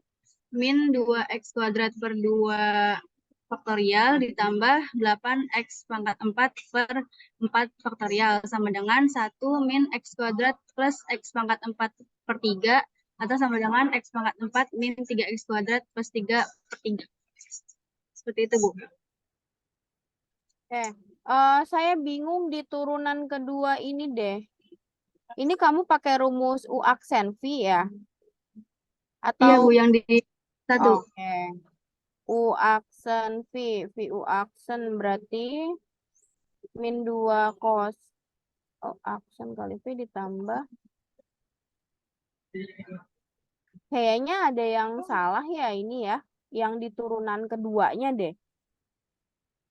min 2X kuadrat per 2 faktorial ditambah 8X pangkat 4 per 4 faktorial sama dengan 1 min X kuadrat plus X pangkat 4 per 3 atau sama dengan X pangkat 4 min 3X kuadrat plus 3 per 3. Seperti itu, Bu. Saya bingung di turunan kedua ini deh. Ini kamu pakai rumus U aksen V ya? Iya, Bu, Atau yang di 1. Oke. U aksen V. V U aksen berarti min 2 cos U aksen kali V ditambah. Kayaknya ada yang salah ya ini ya. Yang di turunan keduanya deh.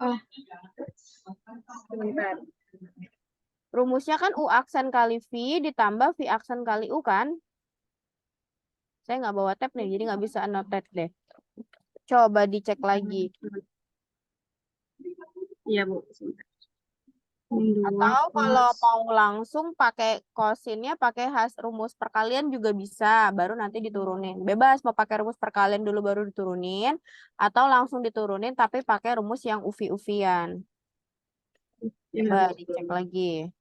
Oh, sebentar. Rumusnya kan U aksen kali V ditambah V aksen kali U kan? Saya nggak bawa tab nih, jadi nggak bisa annotate deh. Coba dicek lagi. Iya, Bu. Sebentar. Min 2 Atau kalau cos. mau langsung pakai kosinnya pakai rumus perkalian juga bisa, baru nanti diturunin. Bebas mau pakai rumus perkalian dulu baru diturunin, atau langsung diturunin tapi pakai rumus yang uvi-uvian. Coba Iya. dicek lagi.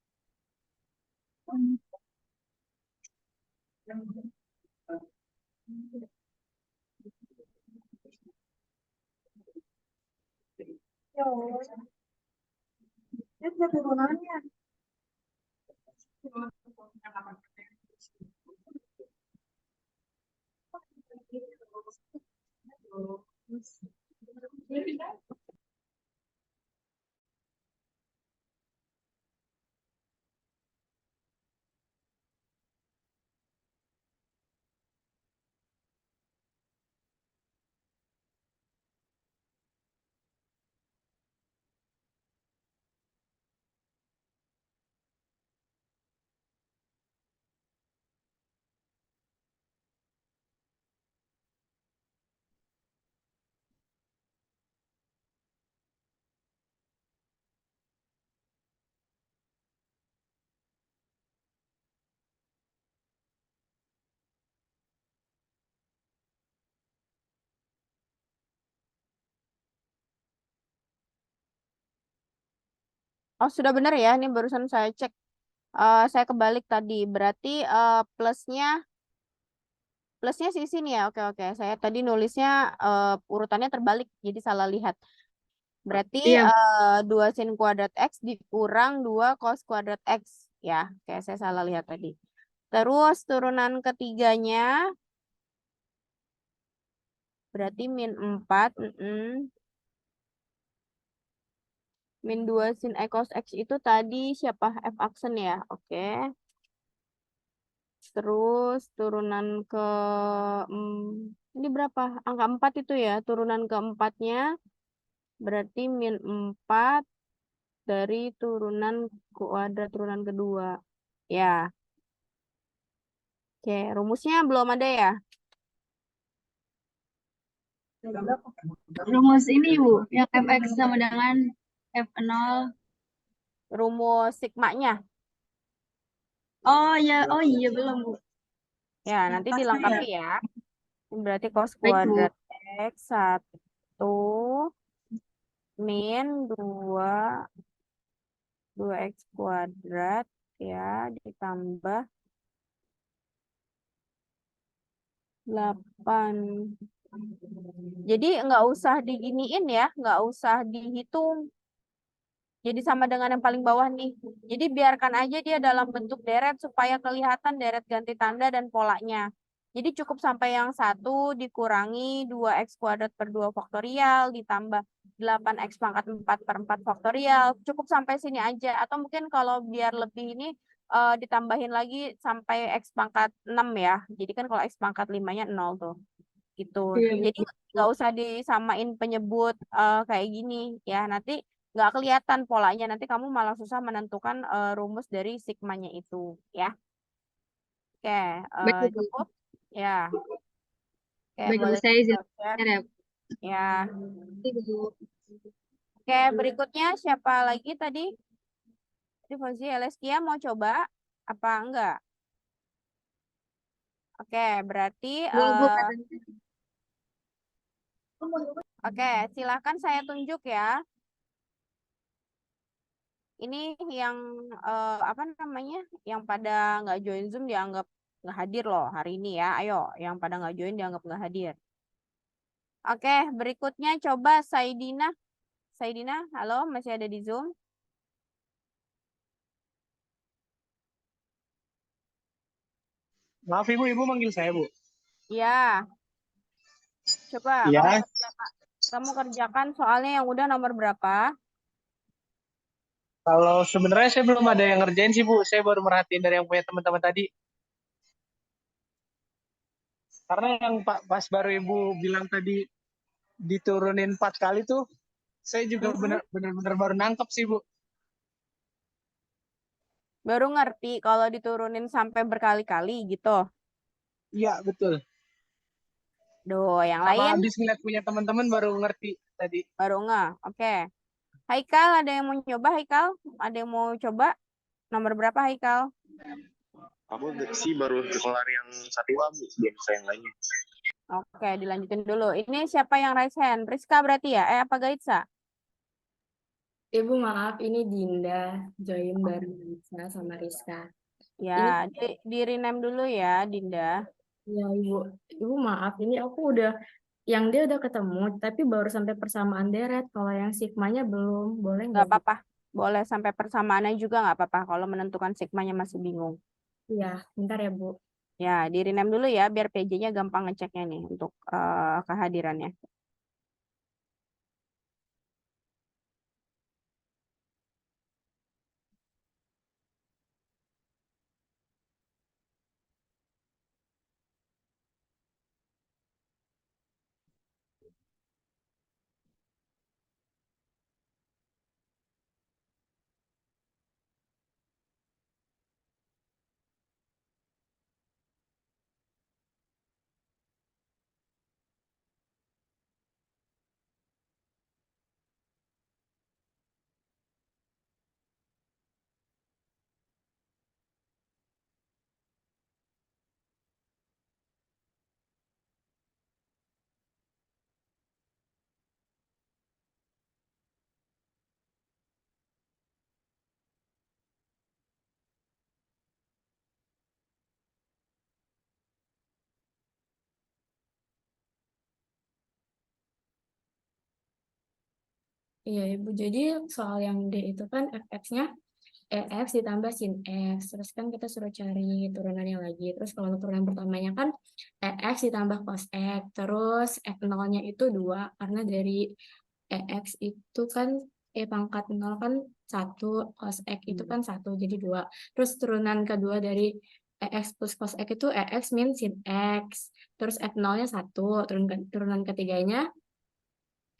Oh, sudah benar ya. Ini barusan saya cek. Saya kebalik tadi. Berarti plusnya di sini ya. Oke, oke. Saya tadi nulisnya urutannya terbalik, jadi salah lihat. Berarti Iya. 2 sin kuadrat X dikurang 2 cos kuadrat X. Ya, kayak saya salah lihat tadi. Terus turunan ketiganya berarti min 4. Min 2 sin X cos X itu tadi siapa? F aksen ya. Oke. Terus turunan ke... ini berapa? Angka 4 itu ya. Turunan keempatnya berarti min 4 dari turunan kuadrat turunan kedua. Ya. Oke, rumusnya belum ada ya? Rumus ini, Bu, yang fx sama dengan f0. Rumus sigmanya. Oh iya belum, Bu. Ya, nanti dilengkapi ya. Ini berarti cos Baik, Bu. kuadrat X 1 min 2x kuadrat ya ditambah 8. Jadi nggak usah diginiin ya, nggak usah dihitung. Jadi sama dengan yang paling bawah nih. Jadi biarkan aja dia dalam bentuk deret supaya kelihatan deret ganti tanda dan polanya. Jadi cukup sampai yang 1 dikurangi 2x kuadrat per 2 faktorial ditambah 8x pangkat 4 per 4 faktorial. Cukup sampai sini aja. Atau mungkin kalau biar lebih ini ditambahin lagi sampai x pangkat 6 ya. Jadi kan kalau x pangkat 5-nya 0 tuh. Gitu. Iya, Jadi nggak usah disamain penyebut kayak gini ya. Nanti nggak kelihatan polanya. Nanti kamu malah susah menentukan rumus dari sigmanya itu ya. Oke, baik Bu. cukup ya. Oke, Baik Bu, boleh saya izin share. ya. Ya. Baik, Bu. Oke, berikutnya siapa lagi tadi? Tadi Fauzi Eleskia mau coba apa enggak? Oke, berarti Bu, katanya. oke, silakan saya tunjuk ya. Ini yang apa namanya? Yang pada nggak join Zoom dianggap nggak hadir loh hari ini ya. Ayo, yang pada nggak join dianggap nggak hadir. Oke, berikutnya coba Saidina. Saidina, halo, masih ada di Zoom? Maaf Ibu manggil saya Bu. Iya. Coba Iya. kamu kerjakan soalnya yang udah nomor berapa? Kalau sebenarnya saya belum ada yang ngerjain sih Bu. Saya baru merhatiin dari yang punya teman-teman tadi. Karena yang pas baru Ibu bilang tadi diturunin 4 kali tuh, saya juga benar-benar baru nangkep sih Bu. Baru ngerti kalau diturunin sampai berkali-kali gitu. Iya betul. Duh, yang Sama lain habis ngeliat punya teman-teman baru ngerti tadi. baru nggak. Oke. Haikal, ada yang mau coba Haikal? Ada yang mau coba? Nomor berapa Haikal? Aku sih baru kelar yang 1A Bu, belum saya yang lainnya. Oke, dilanjutin dulu. Ini siapa yang raise hand? Rizka berarti ya? Apa Gaitsa? Ibu maaf, ini Dinda join bareng Rizka sama Rizka. Ya, di rename dulu ya, Dinda. Ya Ibu, Ibu maaf, ini aku udah yang dia udah ketemu, tapi baru sampai persamaan deret. Kalau yang sigmanya belum, boleh Nggak nggak Bu? apa-apa. Boleh sampai persamaannya juga nggak apa-apa kalau menentukan sigmanya masih bingung. Iya, bentar ya Bu. Ya, di rename dulu ya biar PJ-nya gampang ngeceknya nih untuk kehadirannya. Iya Ibu, jadi soal yang D itu kan fx-nya EX ditambah sin X. Terus kan kita suruh cari turunannya lagi. Terus kalau untuk turunan pertamanya kan EX ditambah cos X. Terus F0-nya itu 2. Karena dari EX itu kan pangkat 0 kan 1. Cos X itu kan 1. Jadi 2. Terus turunan kedua dari EX plus cos X itu EX min sin X. Terus F0-nya 1. Turunan ketiganya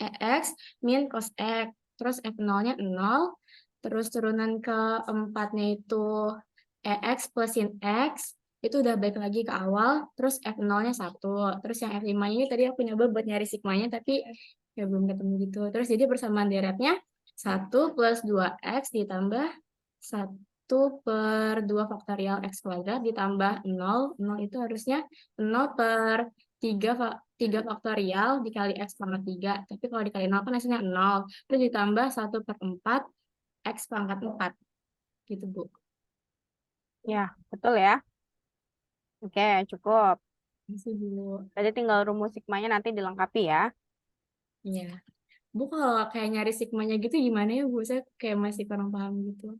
EX min cos X. Terus F0-nya 0. Terus turunan keempatnya itu EX plus sin X. Itu udah balik lagi ke awal. Terus F0-nya 1. Terus yang F5 ini tadi aku nyoba buat nyari sigmanya. Tapi ya belum ketemu gitu. Terus jadi persamaan deretnya 1 plus 2X ditambah 1 per 2 faktorial X kuadrat ditambah 0. 0 itu harusnya 0 per 3 faktorial dikali X pangkat 3. Tapi kalau dikali 0 kan hasilnya 0. Terus ditambah 1 per 4 X pangkat 4. Gitu, Bu. Ya, betul ya. Oke, cukup. Masih, Bu. Jadi tinggal rumus sigmanya nanti dilengkapi ya. Iya. Bu kalau kayak nyari sigmanya gitu gimana ya Bu? Saya kayak masih kurang paham gitu.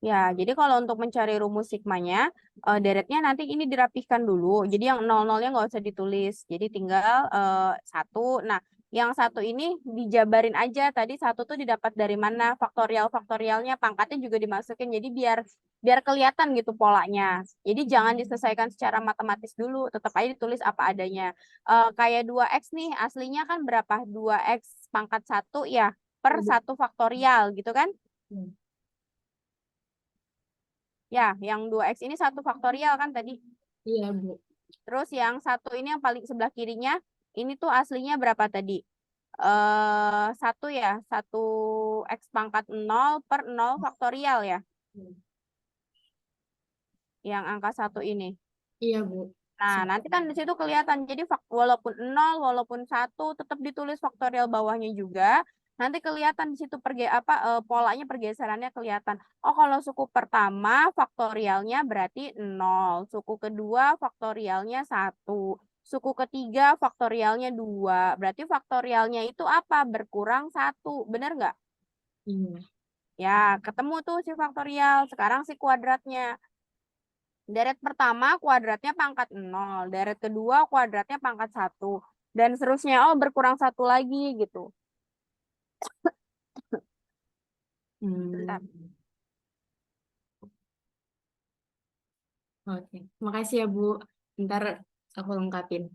Ya, jadi kalau untuk mencari rumus sigmanya, deretnya nanti ini dirapihkan dulu. Jadi yang 00-nya nggak usah ditulis. Jadi tinggal 1. Nah, yang 1 ini dijabarin aja. Tadi 1 tuh didapat dari mana? Faktorialnya, pangkatnya juga dimasukin. Jadi biar kelihatan gitu polanya. Jadi jangan diselesaikan secara matematis dulu. Tetap aja ditulis apa adanya. Kayak 2x nih, aslinya kan berapa? 2x pangkat 1 ya per 1 faktorial gitu kan? Hmm. Ya, yang 2x ini 1 faktorial kan tadi. Iya Bu. Terus yang 1 ini yang paling sebelah kirinya, ini tuh aslinya berapa tadi? 1 ya, 1x pangkat 0 per 0 faktorial ya. Yang angka 1 ini. Iya Bu. Nah, nanti kan di situ kelihatan. Jadi walaupun 0, walaupun 1, tetap ditulis faktorial bawahnya juga. Nanti kelihatan di situ polanya pergeserannya kelihatan. Oh, kalau suku pertama faktorialnya berarti 0. Suku kedua faktorialnya 1. Suku ketiga faktorialnya 2. Berarti faktorialnya itu apa? Berkurang 1. Bener nggak? Iya. Ya, ketemu tuh si faktorial. Sekarang si kuadratnya. Deret pertama kuadratnya pangkat 0. Deret kedua kuadratnya pangkat 1. Dan seterusnya. Oh, berkurang 1 lagi gitu. Bentar. Oke. Makasih ya Bu. Ntar aku lengkapin.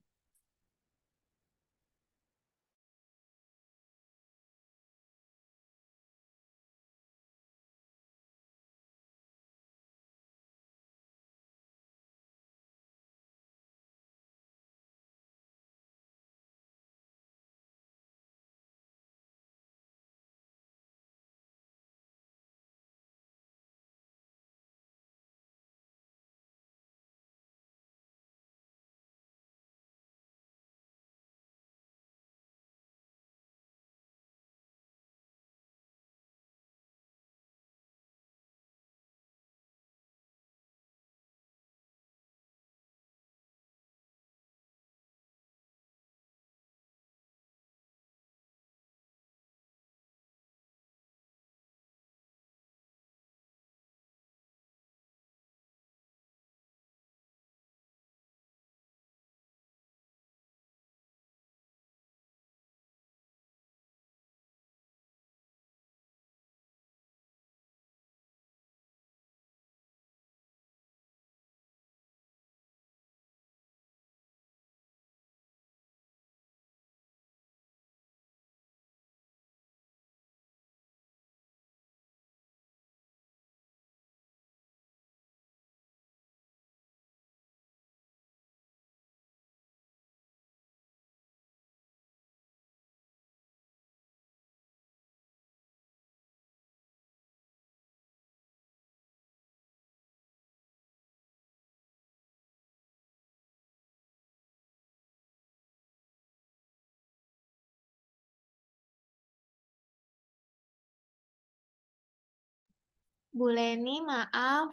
Bu Leni, maaf.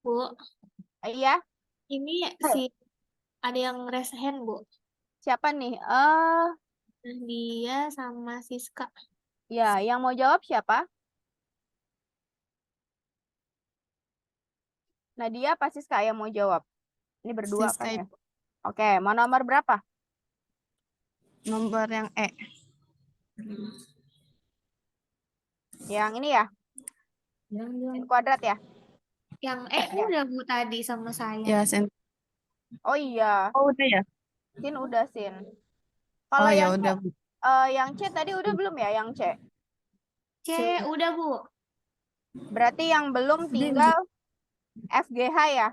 Bu, Iya, ini ada yang raise hand, Bu. siapa nih? Dia sama Siska. Ya, yang mau jawab siapa? Nadia apa Siska yang mau jawab? Ini berdua Siska, kan ya? Oke, mau nomor berapa? nomor yang E. Yang ini ya? Sin kuadrat ya? Yang udah Bu tadi sama saya. Ya, Sen. Oh iya, Oh, udah ya? Sin udah Sin. Oh, Kalau ya yang udah, Bu. yang C tadi udah belum ya? Yang C. C udah Bu. Berarti yang belum tinggal FGH ya?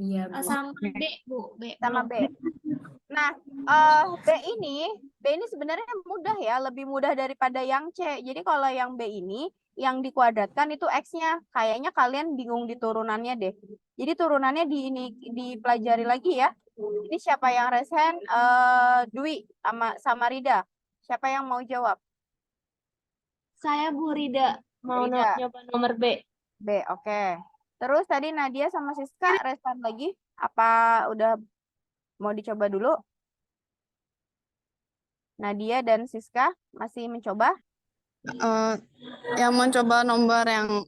Iya Bu. Sama B, Bu. B Sama belum. B. Nah, B ini sebenarnya mudah ya, lebih mudah daripada yang C. Jadi kalau yang B ini, yang dikuadratkan itu X-nya. Kayaknya kalian bingung di turunannya deh. Jadi turunannya dipelajari lagi ya. Ini siapa yang raise hand? Dwi sama Rida. Siapa yang mau jawab? Saya Bu Rida, mau Rida. nyoba nomor B. B, oke. Terus tadi Nadia sama Siska raise hand lagi. Apa udah mau dicoba dulu? Nadia dan Siska masih mencoba? Yang mencoba nomor yang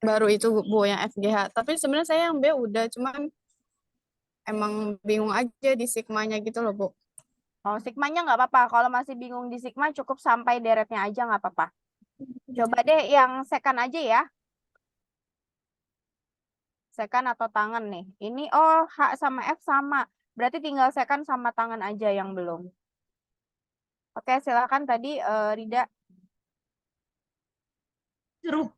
baru itu Bu, yang FGH. Tapi sebenarnya saya yang B udah, cuman emang bingung aja di sigmanya gitu loh Bu. Oh, sigmanya nggak apa-apa. Kalau masih bingung di sigma, cukup sampai deretnya aja nggak apa-apa. Coba deh yang second aja ya. Second atau tangan nih. Ini, oh, H sama F sama. Berarti tinggal second sama tangan aja yang belum. Oke, silakan tadi Rida. Seru.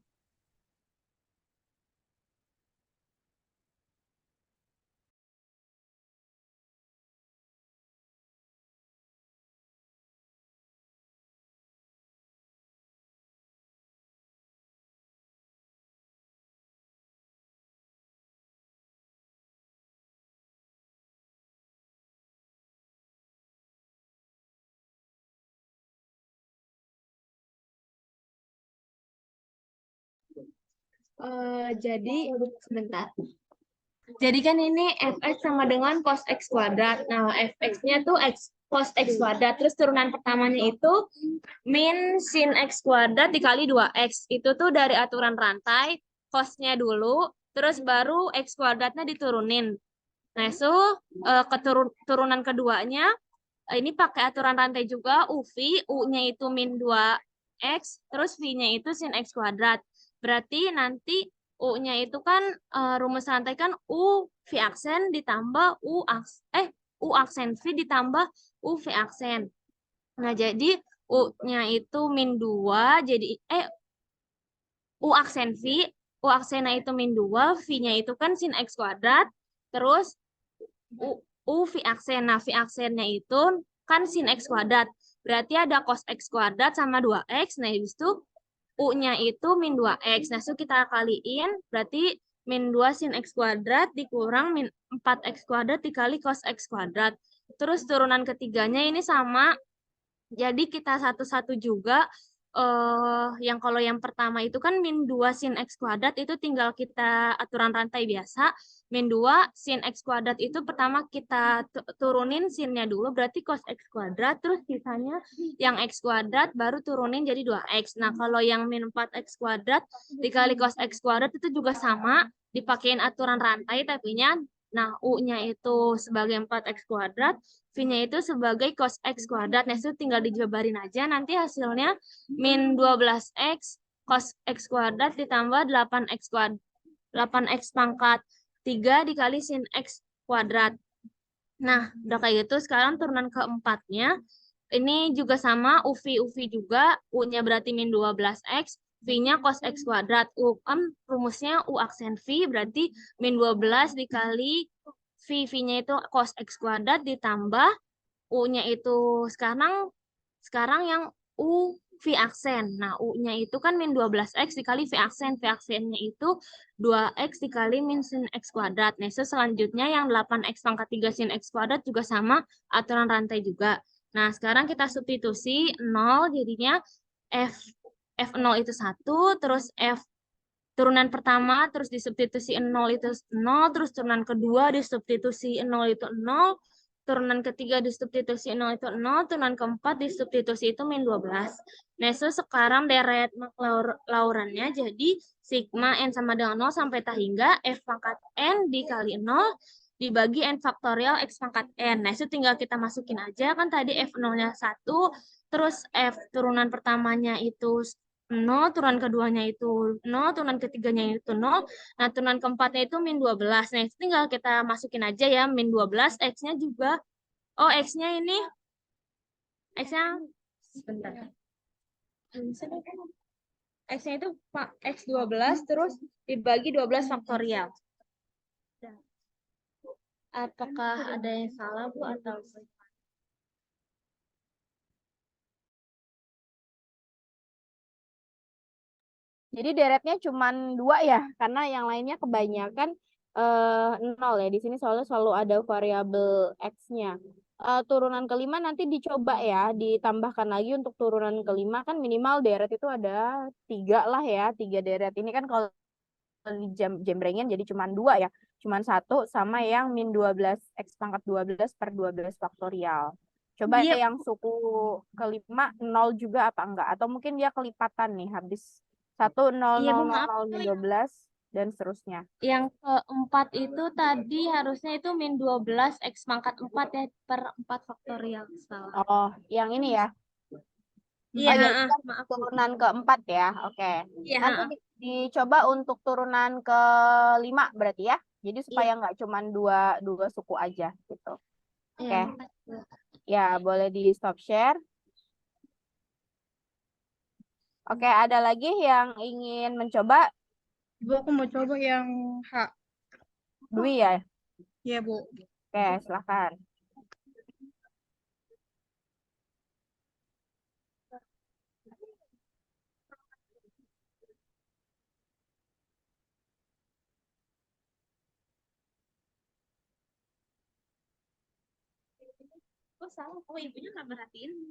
Jadi sebentar. Jadi kan ini fx sama dengan cos x kuadrat. Nah, fx-nya tuh cos x kuadrat. Terus turunan pertamanya itu min sin x kuadrat dikali 2x. Itu tuh dari aturan rantai, cos-nya dulu, terus baru x kuadratnya diturunin. Nah, turunan keduanya, ini pakai aturan rantai juga, UV, U-nya itu min 2x, terus V-nya itu sin x kuadrat. Berarti nanti U-nya itu kan rumus rantai kan U V aksen ditambah U aksen V ditambah U V aksen. Nah, jadi U-nya itu min 2, jadi U aksen V, U aksennya itu min 2, V-nya itu kan sin X kuadrat, terus U V aksen. Nah, V aksennya itu kan sin X kuadrat. Berarti ada cos X kuadrat sama 2X. Nah, habis itu U-nya itu min 2X. Nah, so kita kaliin, berarti min 2 sin X kuadrat dikurang min 4X kuadrat dikali cos X kuadrat. Terus turunan ketiganya ini sama, jadi kita satu-satu juga. Yang kalau yang pertama itu kan min 2 sin X kuadrat itu tinggal kita aturan rantai biasa. Min 2 sin X kuadrat itu pertama kita turunin sinnya dulu, berarti cos X kuadrat. Terus sisanya yang X kuadrat baru turunin jadi 2X. Nah, kalau yang min 4X kuadrat dikali cos X kuadrat itu juga sama, dipakein aturan rantai tapinya. Nah, U-nya itu sebagai 4X kuadrat, V-nya itu sebagai cos X kuadrat. Nah, itu tinggal dijabarin aja. Nanti hasilnya min 12X cos X kuadrat ditambah 8X kuadrat. 8X pangkat 3 dikali sin X kuadrat. Nah, udah kayak gitu. Sekarang turunan keempatnya. Ini juga sama, UV juga. U-nya berarti min 12X. V-nya cos X kuadrat. U kan rumusnya U aksen V, berarti min 12 dikali V-nya itu cos X kuadrat ditambah U-nya itu sekarang yang U V aksen. Nah, U-nya itu kan min 12X dikali V aksen. V aksennya itu 2X dikali min sin X kuadrat. Nah, selanjutnya yang 8X pangkat 3 sin X kuadrat juga sama aturan rantai juga. Nah, sekarang kita substitusi 0 jadinya F0 itu 1, terus F turunan pertama, terus disubstitusi 0 itu 0, terus turunan kedua disubstitusi 0 itu 0, turunan ketiga disubstitusi 0 itu 0, turunan keempat disubstitusi itu min 12. Nah, sekarang deret Laurennya jadi sigma N sama dengan 0 sampai hingga F pangkat N dikali 0 dibagi N faktorial X pangkat N. Nah, itu tinggal kita masukin aja, kan tadi F0-nya 1, terus F turunan pertamanya itu 0, turunan keduanya itu 0, turunan ketiganya itu 0, nah turunan keempatnya itu min 12. Nah, itu tinggal kita masukin aja ya, min 12, X-nya juga, oh X-nya ini, X-nya, sebentar. X-nya itu X12, terus dibagi 12 faktorial. Apakah ada yang salah, Bu, atau Jadi deretnya cuma 2 ya, karena yang lainnya kebanyakan 0 ya. Di sini soalnya selalu ada variabel X-nya. Turunan kelima nanti dicoba ya, ditambahkan lagi untuk turunan kelima kan minimal deret itu ada 3 lah ya, 3 deret. Ini kan kalau di jembrengin jadi cuma 2 ya, cuma 1 sama yang min 12 X pangkat 12 per 12 faktorial. Coba Iya. yang suku kelima 0 juga apa enggak? Atau mungkin dia kelipatan nih habis 1, 0, Iya, 0, Bu, 0, maaf. 0, min 12 dan seterusnya. Yang keempat itu tadi harusnya itu min 12 X pangkat 4 ya per 4 faktorial. Salah. Oh, yang ini ya. Iya, Oh, jadi kan maaf, Bu. turunan keempat ya. Oke. Iya, Nanti dicoba untuk turunan ke-5 berarti ya. Jadi supaya nggak cuma dua suku aja gitu. Iya, Oke. makasih, Bu. Ya, boleh di stop share. Oke, ada lagi yang ingin mencoba? Ibu, aku mau coba yang H. Dwi ya? Iya, Bu. Oke, silahkan. Oh, salah. Oh, ibunya nggak merhatiin.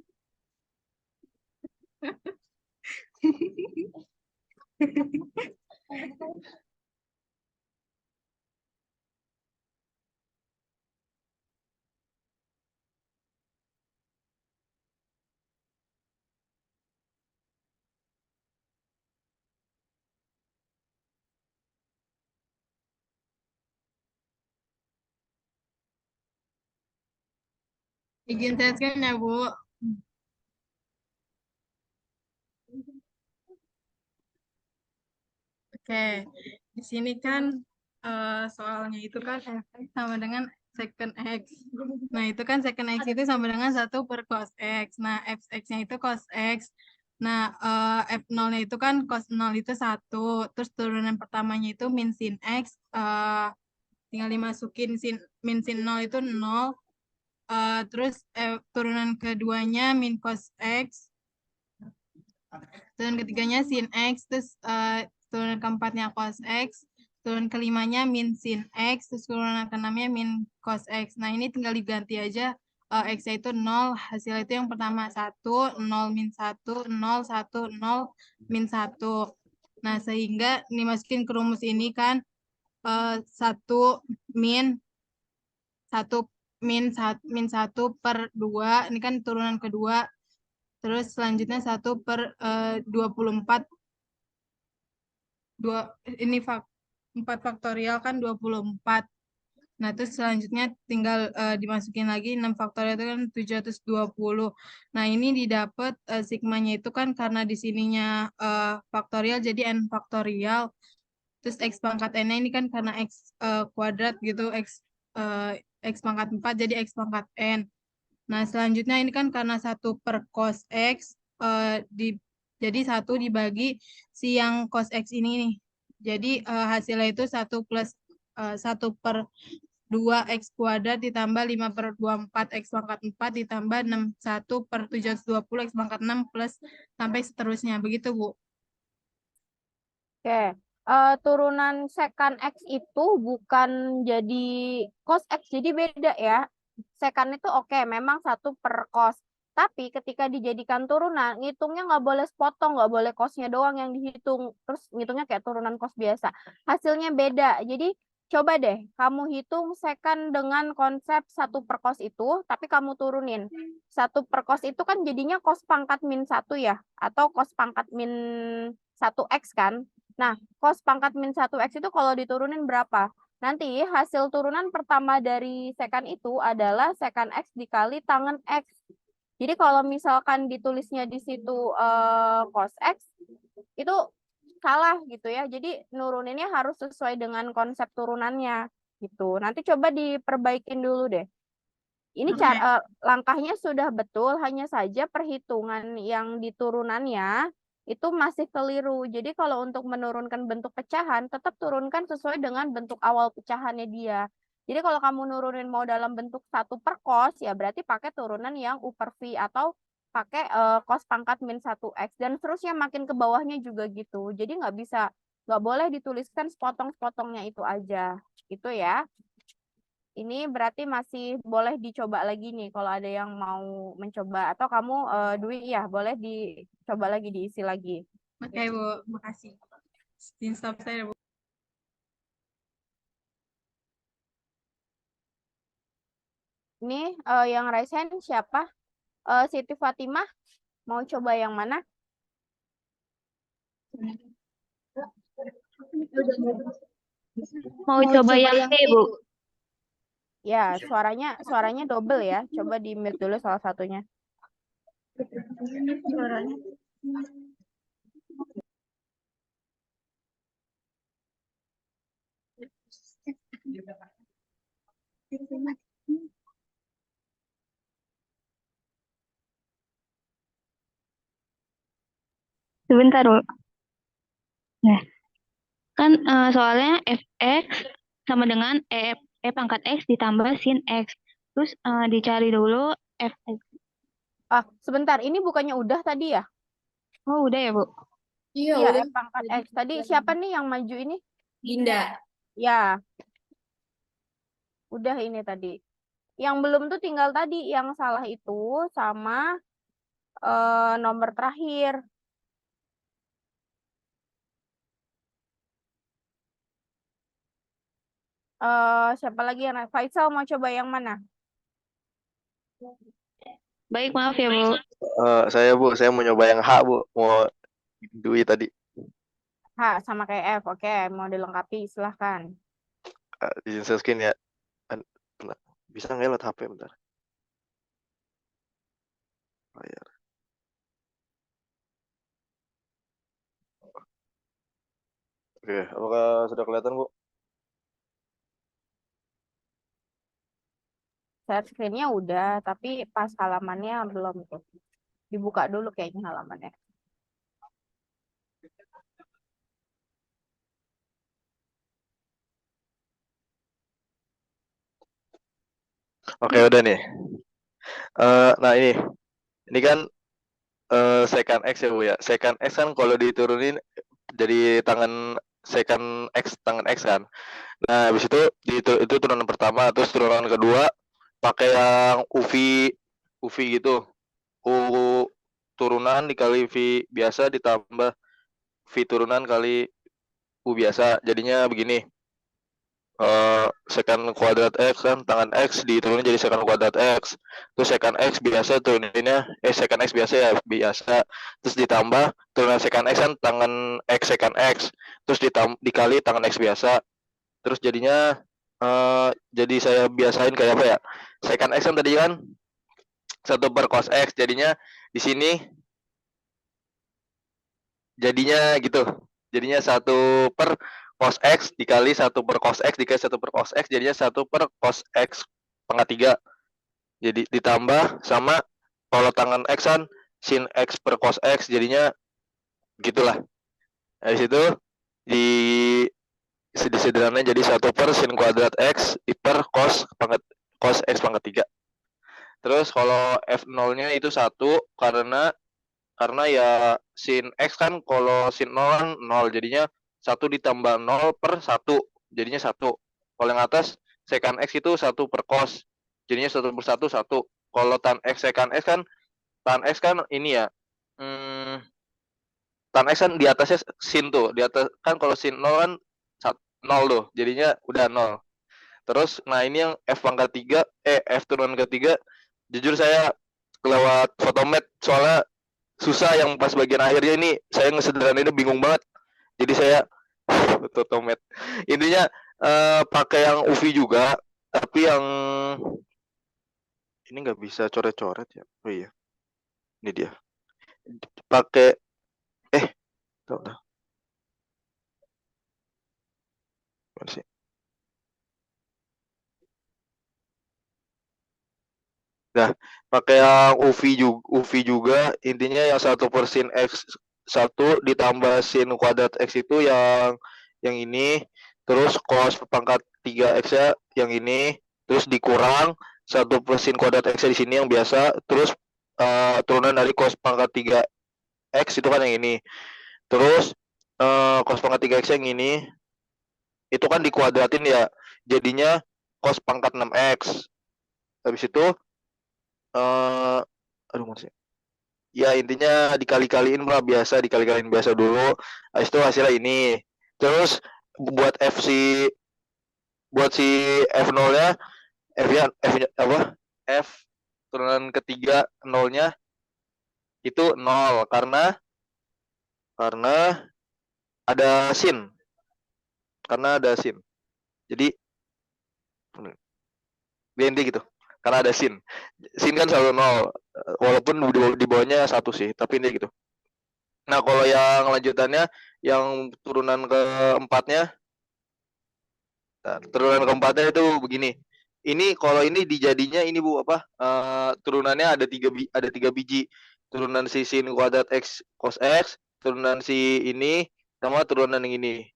Izin saya scan ya, Bu. Oke, di sini kan soalnya itu kan fx sama dengan secant x. Nah, itu kan secant x itu sama dengan 1 per cos x. Nah, fx-nya itu cos x. Nah, f0-nya itu kan cos 0 itu 1. Terus turunan pertamanya itu min sin x. Tinggal dimasukin min sin 0 itu 0. Terus turunan keduanya min cos x. Turunan ketiganya sin x. Terus turunan keempatnya cos x. Turunan kelimanya min sin x. Terus turunan keenamnya min cos x. Nah, ini tinggal diganti aja. X-nya itu 0. Hasil itu yang pertama 1, 0, min 1, 0, 1, 0, min 1. Nah, sehingga dimasukin ke rumus ini kan 1 min 1 min 1 per 2. Ini kan turunan kedua. Terus selanjutnya 1 per 24. Ini 4 faktorial kan 24. Nah, terus selanjutnya tinggal dimasukin lagi 6 faktorial itu kan 720. Nah, ini didapat sigmanya itu kan karena di sininya faktorial jadi n faktorial. Terus x pangkat n-nya ini kan karena x kuadrat gitu, x pangkat 4 jadi x pangkat n. Nah, selanjutnya ini kan karena 1 per cos x, jadi 1 dibagi si yang cos x ini nih. Jadi hasilnya itu 1 plus 1 per 2x kuadrat ditambah 5 per 24 x pangkat 4 ditambah 1 per 720 x pangkat 6 plus sampai seterusnya. Begitu, Bu. Oke. Turunan secant X itu bukan jadi cos X, jadi beda ya. Secant itu oke, memang 1 per cos. Tapi ketika dijadikan turunan, ngitungnya nggak boleh sepotong, nggak boleh cosnya doang yang dihitung. Terus ngitungnya kayak turunan cos biasa. Hasilnya beda. Jadi coba deh, kamu hitung secant dengan konsep 1 per cos itu, tapi kamu turunin. 1 per cos itu kan jadinya cos pangkat min 1 ya, atau cos pangkat min 1x kan. Nah, cos pangkat min 1x itu kalau diturunin berapa? Nanti hasil turunan pertama dari secant itu adalah secant x dikali tangen x. Jadi kalau misalkan ditulisnya di situ cos x, itu salah gitu ya. Jadi nuruninnya harus sesuai dengan konsep turunannya gitu. Nanti coba diperbaikin dulu deh. Ini langkahnya sudah betul, hanya saja perhitungan yang di turunannya itu masih keliru. Jadi kalau untuk menurunkan bentuk pecahan, tetap turunkan sesuai dengan bentuk awal pecahannya dia. Jadi kalau kamu nurunin mau dalam bentuk 1 per cos, ya berarti pakai turunan yang U per V atau pakai cos pangkat min 1x. Dan seterusnya makin ke bawahnya juga gitu. Jadi nggak boleh dituliskan sepotong-sepotongnya itu aja. Gitu ya. Ini berarti masih boleh dicoba lagi nih kalau ada yang mau mencoba. Atau kamu, Dwi, ya boleh dicoba lagi, diisi lagi. Oke, Bu. Makasih. Stop saya, Bu. Ini yang raise hand siapa? Siti Fatimah, mau coba yang mana? Mau coba yang B, Bu. Ya, suaranya double ya. Coba di mute dulu salah satunya. Sebentar, Bu. Nah, kan soalnya fx sama dengan e pangkat x ditambah sin x. Terus dicari dulu fx. Ah, sebentar. Ini bukannya udah tadi ya? Oh, udah ya, Bu? Iya, Iya, udah. F pangkat X. Tadi siapa nih yang maju ini? Dinda. Ya, udah ini tadi. Yang belum tuh tinggal tadi. Yang salah itu sama nomor terakhir. Siapa lagi yang Faisal mau coba yang mana? Baik, maaf ya, Bu. Saya mau nyoba yang H, Bu. Mau Dwi tadi. H sama kayak F. Oke, mau dilengkapi silahkan. Izin share screen ya. Bentar. Bisa nggak ya lewat HP bentar? Layar. Oke, apakah sudah kelihatan, Bu? Share screen-nya udah, tapi pas halamannya belum tuh. Dibuka dulu kayaknya halamannya. Oke, udah nih. Nah ini kan secant X ya, Bu ya. Secant X kan kalau diturunin jadi secant X tangan X kan. Nah, habis itu itu turunan pertama, terus turunan kedua pakai yang UV gitu. U turunan dikali V biasa ditambah V turunan kali U biasa. Jadinya begini. Secant kuadrat X kan tangan X diturunin jadi secant kuadrat X, terus secant X biasa turuninnya secant X biasa ya biasa, terus ditambah turunan secant X kan tangan X secant X, terus dikali tangan X biasa, terus jadinya jadi saya biasain kayak apa ya, secant X kan tadi kan 1 per cos X, jadinya di sini jadinya gitu, jadinya 1 per cos X dikali 1 per cos X dikali 1 per cos X jadinya 1 per cos X pangkat 3. Jadi ditambah sama kalau tangan X kan sin X per cos X jadinya gitulah. Dari situ di sederhananya jadi 1 per sin kuadrat X per cos X pangkat 3. Terus kalau F0-nya itu 1 karena ya sin X kan kalau sin 0 kan 0 jadinya 1 ditambah 0 per 1 jadinya 1. Kalau yang atas secant X itu 1 per cos jadinya 1 per 1 1. Kalau tan X secant X kan ini ya tan X kan di atasnya sin tuh, di atas kan kalau sin 0 kan 0 tuh jadinya udah 0. Terus nah ini yang F pangkat 3 F turunan ketiga jujur saya lewat Photomat soalnya susah yang pas bagian akhirnya ini saya ngesederhanainnya bingung banget. Jadi saya Photomat. Intinya pakai yang UV juga, tapi yang ini nggak bisa coret-coret ya. Oh iya. Ini dia. Pakai udah. Mana sih? Nah, pakai yang UV juga intinya yang 1 per sin X 1 ditambah sin kuadrat X itu yang ini, terus cos pangkat 3X nya yang ini, terus dikurang 1 per sin kuadrat X di sini yang biasa, terus turunan dari cos pangkat 3X itu kan yang ini. Terus cos pangkat 3X yang ini itu kan dikuadratin ya, jadinya cos pangkat 6X. Habis itu aduh maksudnya ya intinya dikali-kaliin lah biasa, dikali-kaliin biasa dulu, habis itu hasilnya ini. Terus buat si F0 nya F apa F turunan ketiga nolnya itu 0 karena ada sin. Karena ada sin. Jadi BND gitu. Karena ada sin. Sin kan selalu 0. Walaupun di bawahnya 1 sih, tapi ini gitu. Nah, kalau yang lanjutannya yang turunan keempatnya itu begini. Ini kalau ini dijadinya ini Bu apa? Turunannya ada 3 biji. Turunan si sin kuadrat X cos X, turunan si ini sama turunan yang ini.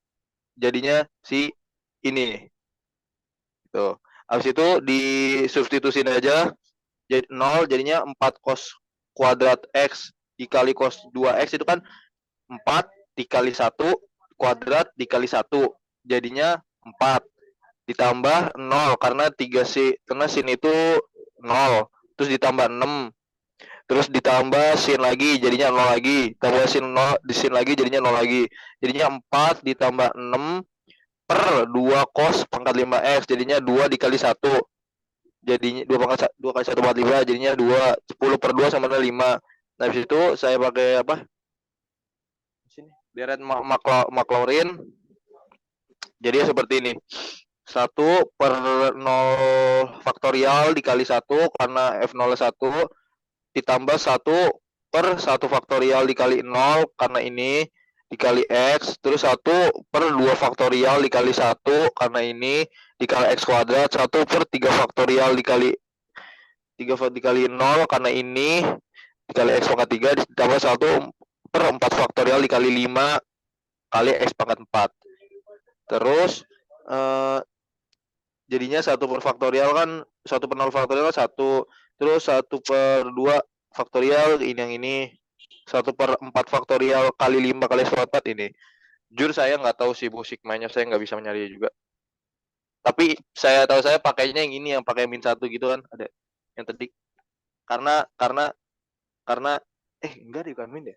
Jadinya si ini. Tuh. Habis itu disubstitusin aja jadi 0 jadinya 4 cos kuadrat X dikali cos 2X itu kan 4 dikali 1 kuadrat dikali 1 jadinya 4 ditambah 0 karena karena sin itu 0 terus ditambah 6 terus ditambah sin lagi jadinya 0 lagi tambah sin 0 di sin lagi jadinya 0 lagi jadinya 4 ditambah 6 per 2 cos pangkat 5x jadinya 2 dikali 1 jadinya 2 kali 1 pangkat 5 jadinya 2 10 per 2 sama 5. Nah habis itu saya pakai apa sini deret Maclaurin jadi seperti ini 1 per 0 faktorial dikali 1 karena F0 1 ditambah 1 per 1 faktorial dikali 0 karena ini dikali X terus 1 per 2 faktorial dikali 1 karena ini dikali X kuadrat 1 per 3 faktorial dikali 0 karena ini dikali X pangkat 3 ditambah 1 per 4 faktorial dikali 5 kali X pangkat 4 terus jadinya 1 per faktorial kan 1 per 0 faktorial kan 1 terus 1 per 2 faktorial ini yang ini 1 per 4 faktorial kali 5 kali 4 ini. Jujur saya nggak tahu sih Bu sigmanya, saya nggak bisa nyari juga. Tapi saya tahu saya pakainya yang ini, yang pakai min 1 gitu kan, ada yang tadi. Karena enggak deh, bukan min ya?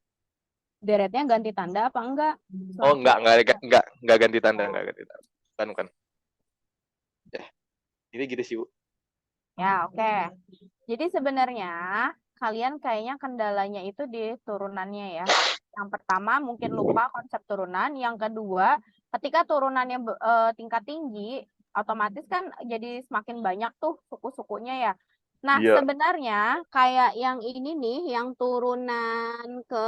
Deretnya ganti tanda apa enggak? Oh, enggak ganti tanda, Bukan. Ya, ini gitu sih, Bu. Ya, oke. Jadi sebenarnya kalian kayaknya kendalanya itu di turunannya ya. Yang pertama mungkin lupa konsep turunan. Yang kedua, ketika turunannya tingkat tinggi, otomatis kan jadi semakin banyak tuh suku-sukunya ya. Nah, Iya. sebenarnya kayak yang ini nih, yang turunan ke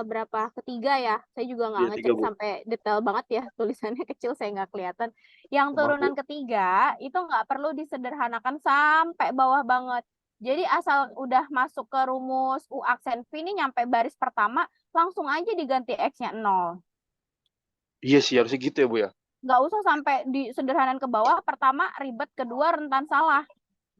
berapa? Ketiga ya. Saya juga nggak Iya, ngecek 3, Bu. sampai detail banget ya. Tulisannya kecil, saya nggak kelihatan. Yang Maaf, turunan Bu. ketiga itu nggak perlu disederhanakan sampai bawah banget. Jadi asal udah masuk ke rumus U aksen V ini nyampe baris pertama, langsung aja diganti X-nya 0. Iya sih, harusnya gitu ya, Bu ya. Nggak usah sampai disederhanakan ke bawah, pertama ribet, kedua rentan salah.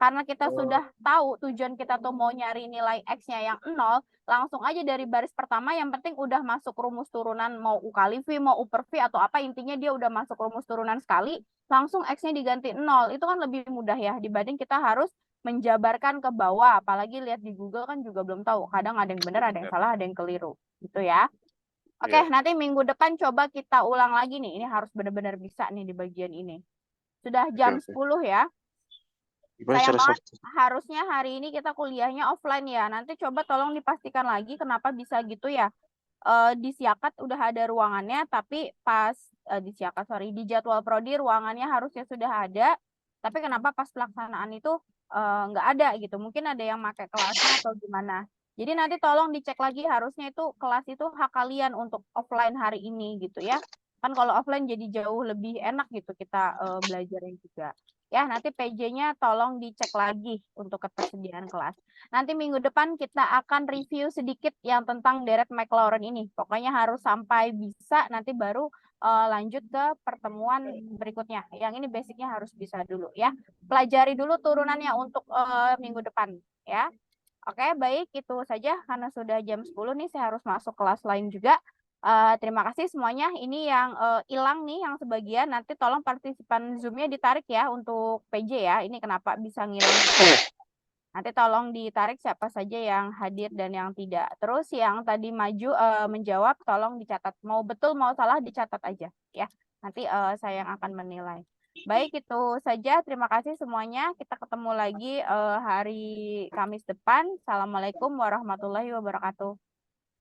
Karena kita sudah tahu tujuan kita tuh mau nyari nilai X-nya yang 0, langsung aja dari baris pertama yang penting udah masuk rumus turunan mau U kali V, mau U per V atau apa, intinya dia udah masuk rumus turunan sekali, langsung X-nya diganti 0. Itu kan lebih mudah ya dibanding kita harus menjabarkan ke bawah, apalagi lihat di Google kan juga belum tahu. Kadang ada yang benar, ada yang salah, ada yang keliru. Gitu ya. Oke, nanti minggu depan coba kita ulang lagi nih. Ini harus benar-benar bisa nih di bagian ini. Sudah jam 10 ya. Sayang banget, harusnya hari ini kita kuliahnya offline ya. Nanti coba tolong dipastikan lagi kenapa bisa gitu ya. Di Siakat udah ada ruangannya, tapi pas di jadwal prodi ruangannya harusnya sudah ada. Tapi kenapa pas pelaksanaan itu nggak ada gitu. Mungkin ada yang pakai kelasnya atau gimana. Jadi nanti tolong dicek lagi, harusnya itu kelas itu hak kalian untuk offline hari ini gitu ya. Kan kalau offline jadi jauh lebih enak gitu kita belajarnya juga. Ya, nanti PJ-nya tolong dicek lagi untuk ketersediaan kelas. Nanti minggu depan kita akan review sedikit yang tentang deret Maclaurin ini. Pokoknya harus sampai bisa, nanti baru lanjut ke pertemuan berikutnya. Yang ini basicnya harus bisa dulu ya. Pelajari dulu turunannya untuk minggu depan ya. Oke, baik, itu saja karena sudah jam 10 nih, saya harus masuk kelas lain juga. Terima kasih semuanya. Ini yang hilang nih, yang sebagian. Nanti tolong partisipan Zoom-nya ditarik ya untuk PJ ya. Ini kenapa bisa ngilang. Nanti tolong ditarik siapa saja yang hadir dan yang tidak. Terus yang tadi maju menjawab, tolong dicatat. Mau betul, mau salah, dicatat aja ya. Nanti saya yang akan menilai. Baik, itu saja. Terima kasih semuanya. Kita ketemu lagi hari Kamis depan. Assalamualaikum warahmatullahi wabarakatuh.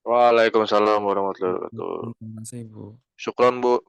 Waalaikumsalam warahmatullahi wabarakatuh. Terima kasih, Bu. Syukron, Bu.